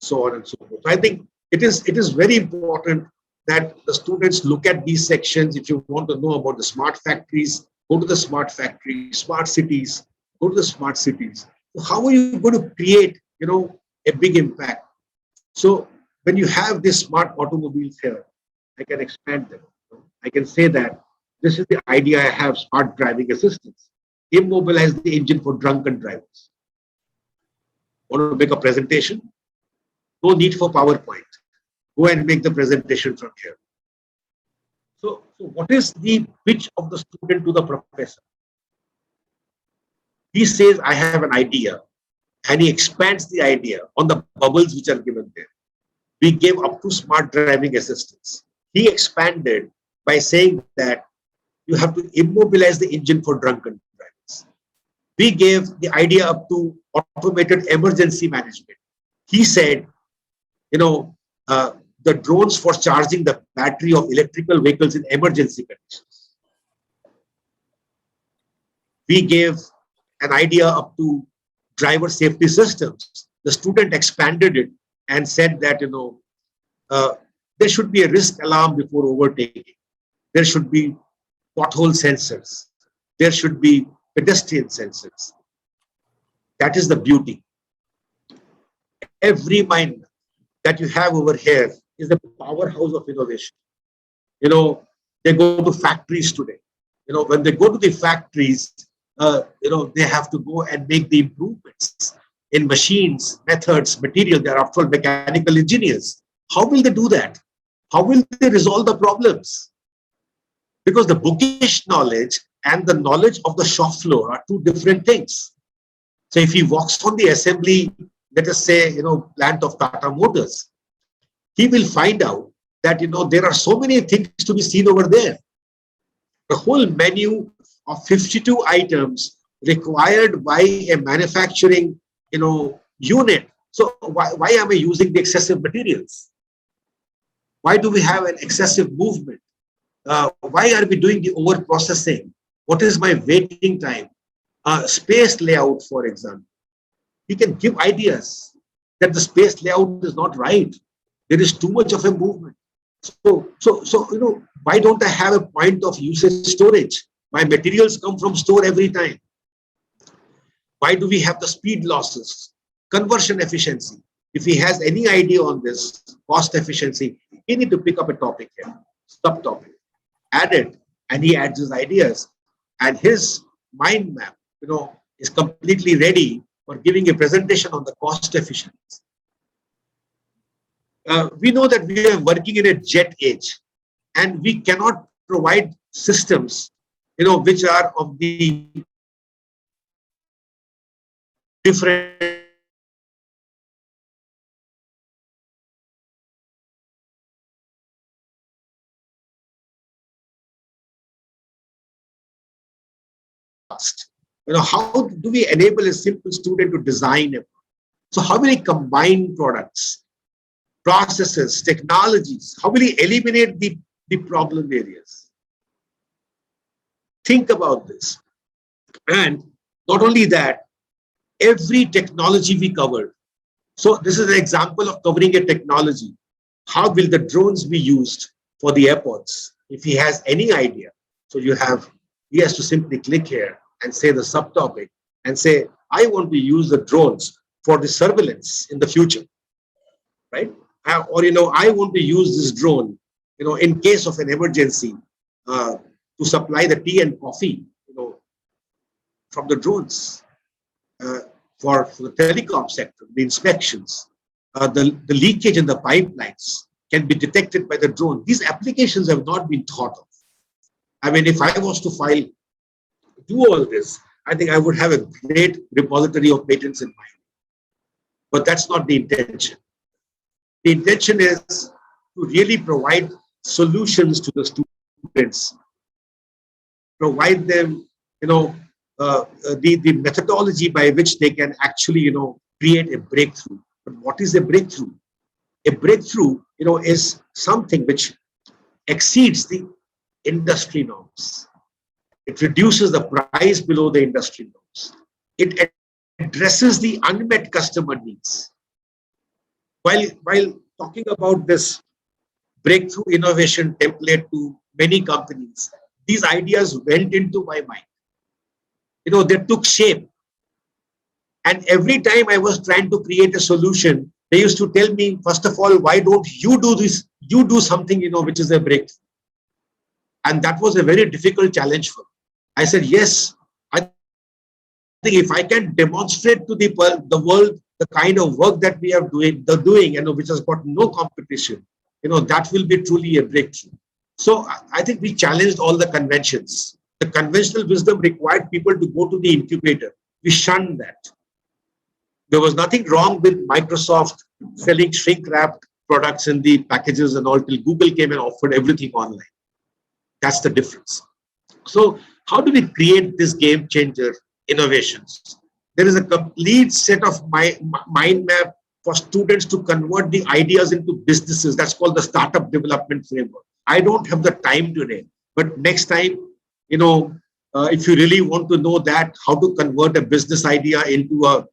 so on and so forth. So I think it is very important that the students look at these sections. If you want to know about the smart factories, go to the smart factory, smart cities, go to the smart cities. So how are you going to create, a big impact? So when you have these smart automobiles here, I can expand them. I can say that this is the idea I have: smart driving assistance. Immobilize the engine for drunken drivers. Want to make a presentation? No need for PowerPoint. Go and make the presentation from here. So what is the pitch of the student to the professor? He says, I have an idea, and he expands the idea on the bubbles which are given there. We gave up to smart driving assistance. He expanded by saying that you have to immobilize the engine for drunken drivers. We gave the idea up to automated emergency management. He said, the drones for charging the battery of electrical vehicles in emergency conditions. We gave an idea up to driver safety systems. The student expanded it and said that, there should be a risk alarm before overtaking. There should be pothole sensors. There should be pedestrian sensors. That is the beauty. Every mind that you have over here is the powerhouse of innovation. They go to factories today. When they go to the factories, they have to go and make the improvements in machines, methods, material. They are after all mechanical engineers. How will they do that? How will they resolve the problems? Because the bookish knowledge and the knowledge of the shop floor are two different things. So if he walks on the assembly, let us say, plant of Tata Motors, he will find out that, there are so many things to be seen over there. The whole menu of 52 items required by a manufacturing, unit. So why am I using the excessive materials? Why do we have an excessive movement? Why are we doing the over processing? What is my waiting time? Space layout, for example. He can give ideas that the space layout is not right. There is too much of a movement. So why don't I have a point of usage storage? My materials come from store every time. Why do we have the speed losses? Conversion efficiency. If he has any idea on this, cost efficiency, he need to pick up a topic here, subtopic, add it, and he adds his ideas. And his mind map is completely ready for giving a presentation on the cost efficiency. We know that we are working in a jet age, and we cannot provide systems, which are of the different cost. How do we enable a simple student to design it? So how will he combine products, processes, technologies? How will he eliminate the problem areas? Think about this. And not only that, every technology we covered. So this is an example of covering a technology. How will the drones be used for the airports? If he has any idea. So he has to simply click here and say the subtopic and say, I want to use the drones for the surveillance in the future, right? Or, I want to use this drone, in case of an emergency, to supply the tea and coffee, from the drones. For the telecom sector, the inspections, the leakage in the pipelines can be detected by the drone. These applications have not been thought of. I mean, if I was to do all this, I think I would have a great repository of patents in mind. But that's not the intention. The intention is to really provide solutions to the students, provide them, the methodology by which they can actually, create a breakthrough. But what is a breakthrough? A breakthrough, is something which exceeds the industry norms. It reduces the price below the industry norms. It addresses the unmet customer needs. While talking about this breakthrough innovation template to many companies, these ideas went into my mind. They took shape. And every time I was trying to create a solution, they used to tell me, first of all, why don't you do this? You do something, which is a breakthrough. And that was a very difficult challenge for me. I said, yes, I think if I can demonstrate to the world the kind of work that we are doing, which has got no competition, that will be truly a breakthrough. So I think we challenged all the conventions. The conventional wisdom required people to go to the incubator. We shunned that. There was nothing wrong with Microsoft selling shrink-wrapped products in the packages and all till Google came and offered everything online. That's the difference. So how do we create this game changer innovations? There is a complete set of mind map for students to convert the ideas into businesses. That's called the startup development framework. I don't have the time today, but next time, if you really want to know that, how to convert a business idea into an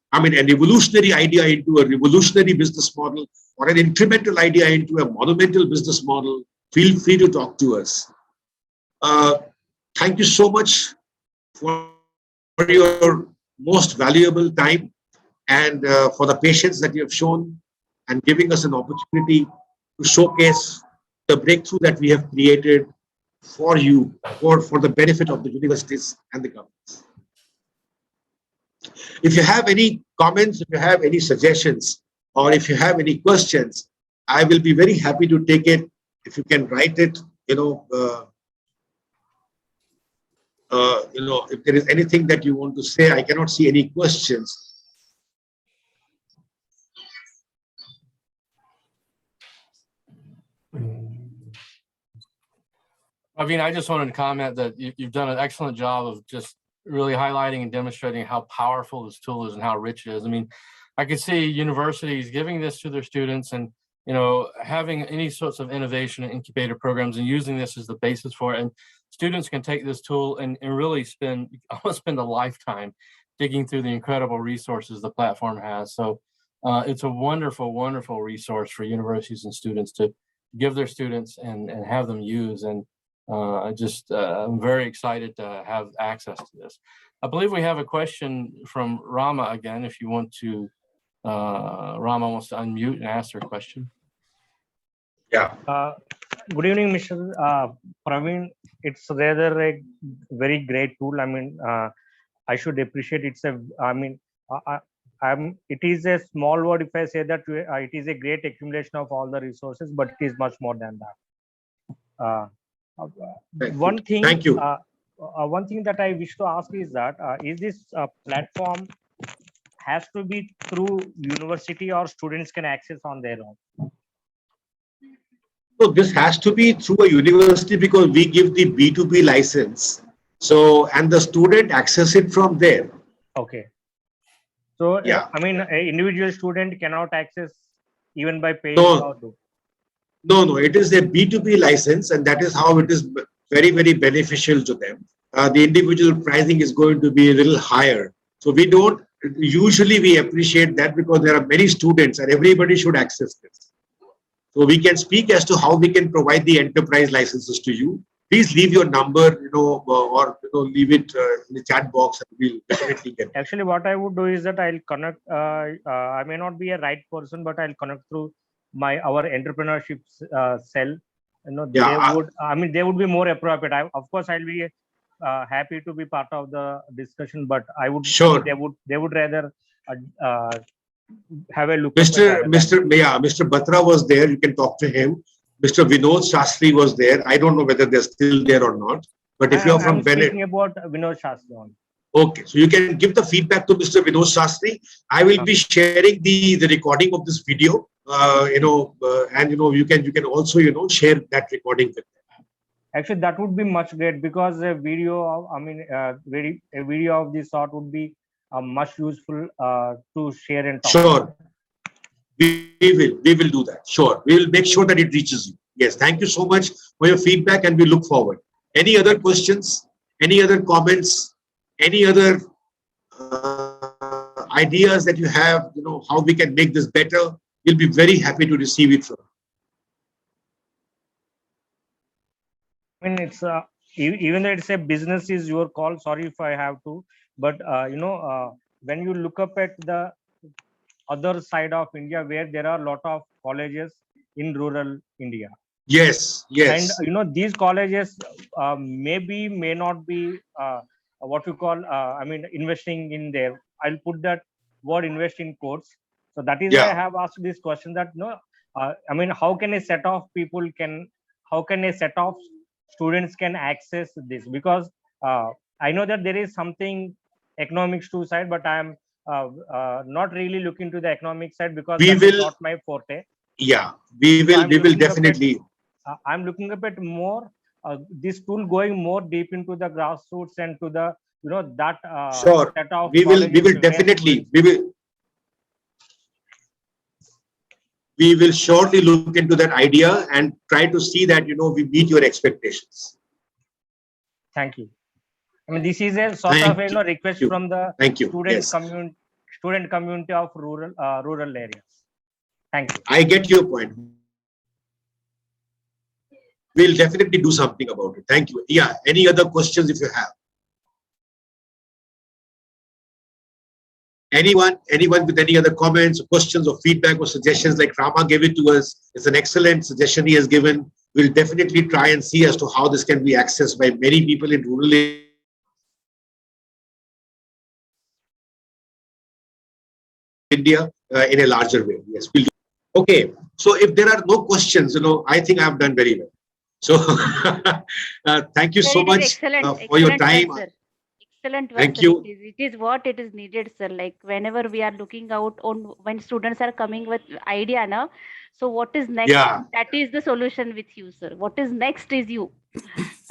evolutionary idea into a revolutionary business model, or an incremental idea into a monumental business model, feel free to talk to us. Thank you so much for your most valuable time and for the patience that you have shown and giving us an opportunity to showcase the breakthrough that we have created for you, for the benefit of the universities and the governments. If you have any comments, if you have any suggestions, or if you have any questions, I will be very happy to take it. If you can write it, if there is anything that you want to say, I cannot see any questions. Pravin, I just wanted to comment that you've done an excellent job of just really highlighting and demonstrating how powerful this tool is and how rich it is. I mean, I could see universities giving this to their students and, having any sorts of innovation and incubator programs and using this as the basis for it. And students can take this tool and really almost spend a lifetime digging through the incredible resources the platform has. So it's a wonderful, wonderful resource for universities and students to give their students and have them use. And I'm very excited to have access to this. I believe we have a question from Rama again. If you want to, Rama wants to unmute and ask her question. Yeah. Good evening, Mr. Pravin. It's rather a very great tool. I mean, I should appreciate. It's a, I mean, it is a small word if I say that it is a great accumulation of all the resources, but it is much more than that. One thing, Thank you. One thing that I wish to ask is that is this platform has to be through university or students can access on their own? So this has to be through a university because we give the B2B license. So, and the student access it from there. Okay. So, yeah. I mean, an individual student cannot access even by paying or do? No, it is a B2B license, and that is how it is very, very beneficial to them. The individual pricing is going to be a little higher. So we don't, usually we appreciate that because there are many students and everybody should access this. So we can speak as to how we can provide the enterprise licenses to you. Please leave your number, or leave it in the chat box, and we'll definitely get it. Actually, what I would do is that I'll connect. I may not be a right person, but I'll connect through our entrepreneurship cell. They would be more appropriate. Of course, I'll be happy to be part of the discussion, but I would they would rather have a look. Mr. Batra was there. You can talk to him. Mr. Vinod Shastri was there. I don't know whether they're still there or not. But if you're from Bennett, speaking about Vinod Shastri. Okay, so you can give the feedback to Mr. Vinod Shastri. I will be sharing the recording of this video. And you can also share that recording with them. Actually, that would be much great because a video of a video of this sort would be much useful to share and talk. Sure. We will do that. Sure. We will make sure that it reaches you. Yes. Thank you so much for your feedback, and we look forward. Any other questions? Any other comments? Any other ideas that you have? How we can make this better? We'll be very happy to receive it from. I mean, it's even though it's a business is your call. Sorry if I have to, but when you look up at the other side of India, where there are a lot of colleges in rural India. Yes. And these colleges may not be what we call investing in there. I'll put that word invest in quotes. So that is why I have asked this question that how can a set of students can access this? Because I know that there is something economics to side, but I'm not really looking to the economic side because that's not my forte. Yeah, we will definitely. I'm looking a bit more this tool going more deep into the grassroots and to the that sure set of we will definitely we will surely look into that idea and try to see that we meet your expectations. Thank you. I mean, this is a sort of request from the student community of rural areas. Thank you. I get your point. We'll definitely do something about it. Thank you. Yeah. Any other questions if you have? Anyone with any other comments, questions, or feedback or suggestions like Rama gave it to us? It's an excellent suggestion he has given. We'll definitely try and see as to how this can be accessed by many people in rural India in a larger way. Yes, we'll do. Okay. So if there are no questions, I think I've done very well. So thank you so much for your time. Work, excellent work. Thank you. It is what it is needed, sir. Like whenever we are looking out on when students are coming with idea now. So what is next? Yeah. That is the solution with you, sir. What is next is you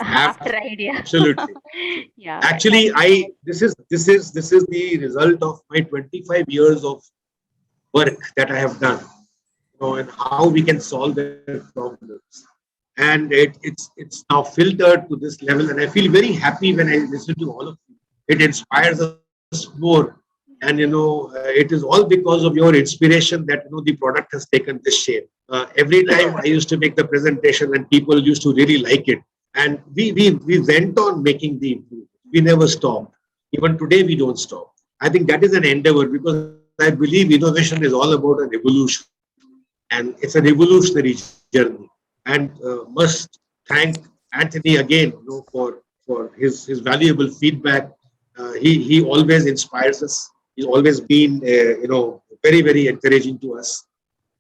after idea. Absolutely. Yeah. Actually, this is the result of my 25 years of work that I have done, and how we can solve their problems. And it's now filtered to this level, and I feel very happy when I listen to all of you. It inspires us more, and it is all because of your inspiration that the product has taken this shape. Every time I used to make the presentation, and people used to really like it, and we went on making the improvement. We never stopped. Even today, we don't stop. I think that is an endeavor because I believe innovation is all about an evolution, and it's a revolutionary journey. And must thank Anthony again, for his valuable feedback He always inspires us. He's always been, very encouraging to us.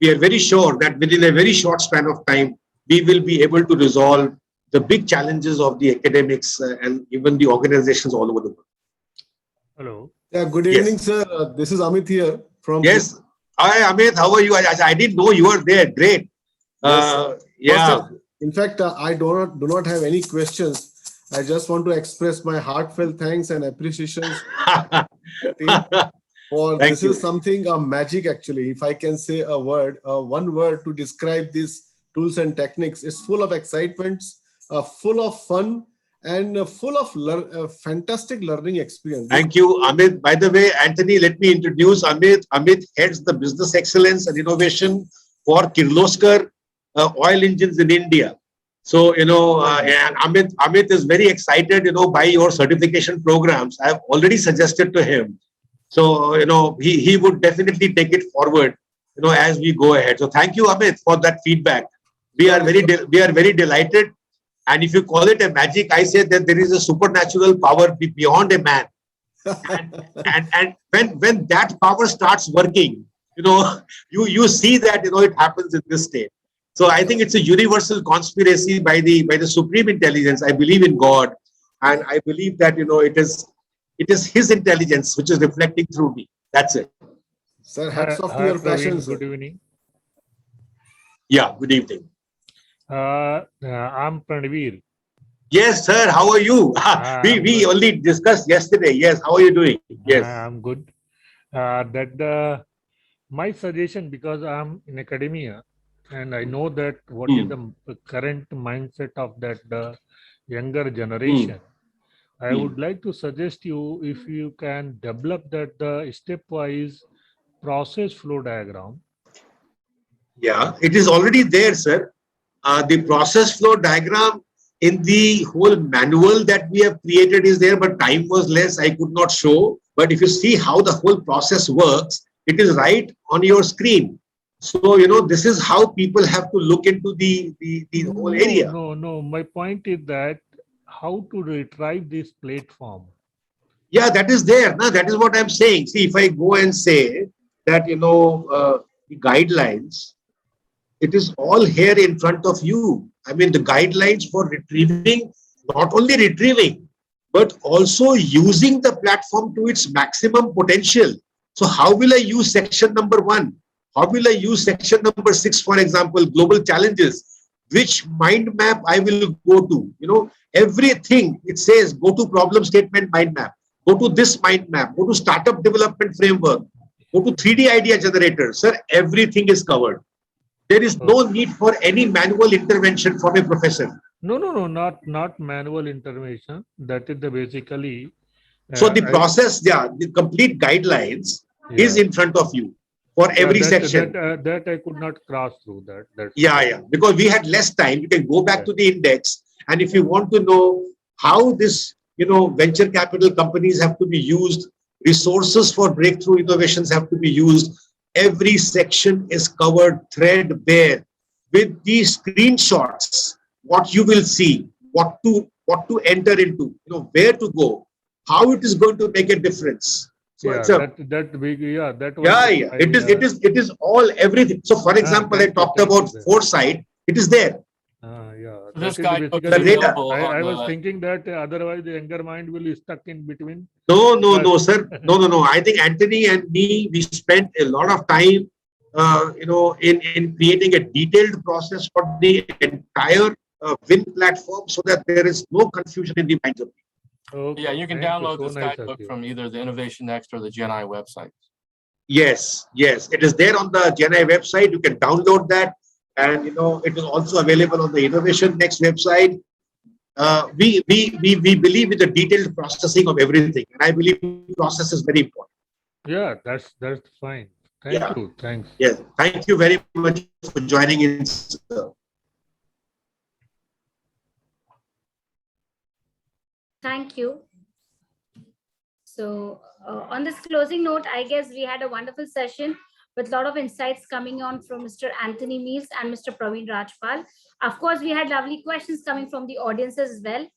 We are very sure that within a very short span of time, we will be able to resolve the big challenges of the academics and even the organizations all over the world. Hello. Yeah, good evening, sir. This is Amit here from. Yes. Hi, Amit. How are you? I didn't know you were there. Great. Yeah. In fact, I do not have any questions. I just want to express my heartfelt thanks and appreciation for this is something magic actually. If I can say a word, one word to describe these tools and techniques, it's full of excitements, full of fun, and full of fantastic learning experience. Thank you, Amit. By the way, Anthony, let me introduce Amit. Amit heads the business excellence and innovation for Kirloskar oil engines in India. So, and Amit is very excited, by your certification programs. I've already suggested to him. So, he would definitely take it forward, as we go ahead. So thank you, Amit, for that feedback. We are very delighted. And if you call it a magic, I say that there is a supernatural power beyond a man. and when that power starts working, you see that, it happens in this state. So I think it's a universal conspiracy by the supreme intelligence. I believe in God, and I believe that it is His intelligence which is reflecting through me. That's it. Sir, hats off to your passion. Good evening. Yeah, good evening. I'm Pranveer. Yes, sir. How are you? we only discussed yesterday. Yes. How are you doing? Yes. I'm good. My suggestion, because I'm in academia, and I know that what is the current mindset of the younger generation. I would like to suggest you, if you can develop the stepwise process flow diagram. Yeah, it is already there, sir. The process flow diagram in the whole manual that we have created is there, but time was less. I could not show. But if you see how the whole process works, it is right on your screen. So, this is how people have to look into the whole area. No. My point is that how to retrieve this platform. Yeah, that is there. No, that is what I'm saying. See, if I go and say that, the guidelines, it is all here in front of you. I mean, the guidelines for retrieving, not only retrieving, but also using the platform to its maximum potential. So how will I use section number 1? How will I use section number 6, for example, global challenges? Which mind map I will go to? Everything it says, go to problem statement mind map, go to this mind map, go to startup development framework, go to 3D idea generator. Sir, everything is covered. There is no need for any manual intervention from a professor. No, not manual intervention. That is basically. So the process, the complete guidelines is in front of you for every section. That I could not cross through that. Yeah. Because we had less time. You can go back to the index, and if you want to know how this, venture capital companies have to be used, resources for breakthrough innovations have to be used. Every section is covered threadbare with the screenshots, what you will see, what to enter into, where to go, how it is going to make a difference. So it is all everything. So for example, I talked about foresight. It is there. This guy I was thinking that otherwise the younger mind will be stuck in between. No, sir. No. I think Anthony and me, we spent a lot of time, in creating a detailed process for the entire Win platform, so that there is no confusion in the minds of people. Okay. Yeah, you can download this guidebook from either the InnovationX or the GInI website. Yes. It is there on the GInI website. You can download that. And, it is also available on the InnovationNext website. We believe in the detailed processing of everything. And I believe process is very important. Yeah, that's fine. Thank you. Thanks. Yes. Thank you very much for joining in, sir. Thank you. So on this closing note, I guess we had a wonderful session with a lot of insights coming on from Mr. Anthony Mills and Mr. Pravin Rajpal. Of course, we had lovely questions coming from the audience as well.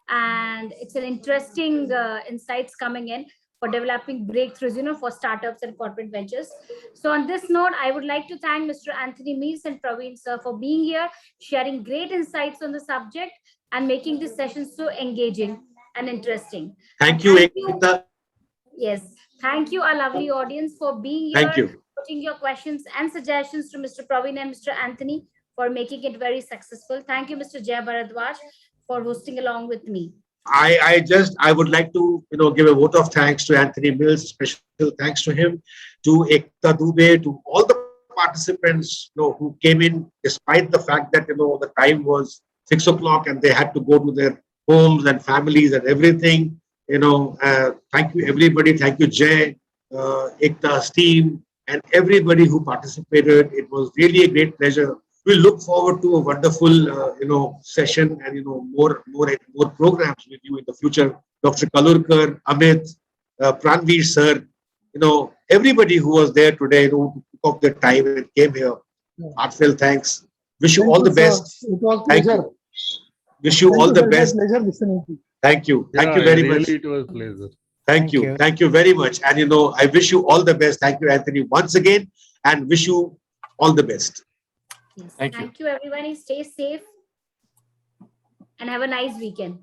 and it's an interesting insights coming in for developing breakthroughs, for startups and corporate ventures. So on this note, I would like to thank Mr. Anthony Mills and Pravin sir for being here, sharing great insights on the subject and making this session so engaging and interesting. Thank you, Ekta. Yes, thank you, our lovely audience, for being here. Thank you. Putting your questions and suggestions to Mr. Pravin and Mr. Anthony for making it very successful. Thank you, Mr. Jay Bharadwaj, for hosting along with me. I would like to give a vote of thanks to Anthony Mills, special thanks to him, to Ekta Dubey, to all the participants who came in despite the fact that the time was 6 o'clock and they had to go to their homes and families and everything. Thank you everybody. Thank you Jay, Ekta's team, and everybody who participated. It was really a great pleasure. We look forward to a wonderful, session and more programs with you in the future. Dr. Kalurkar, Amit, Pranveer sir, everybody who was there today, who took up their time and came here. Heartfelt thanks. Wish you all the best. It was Thank pleasure. you. Wish you all the best. Pleasure listening to you. Thank you. Thank you very much. It was a pleasure. Thank you. Thank you very much. And I wish you all the best. Thank you, Anthony, once again, and wish you all the best. Yes. Thank you. Thank you, everybody. Stay safe and have a nice weekend.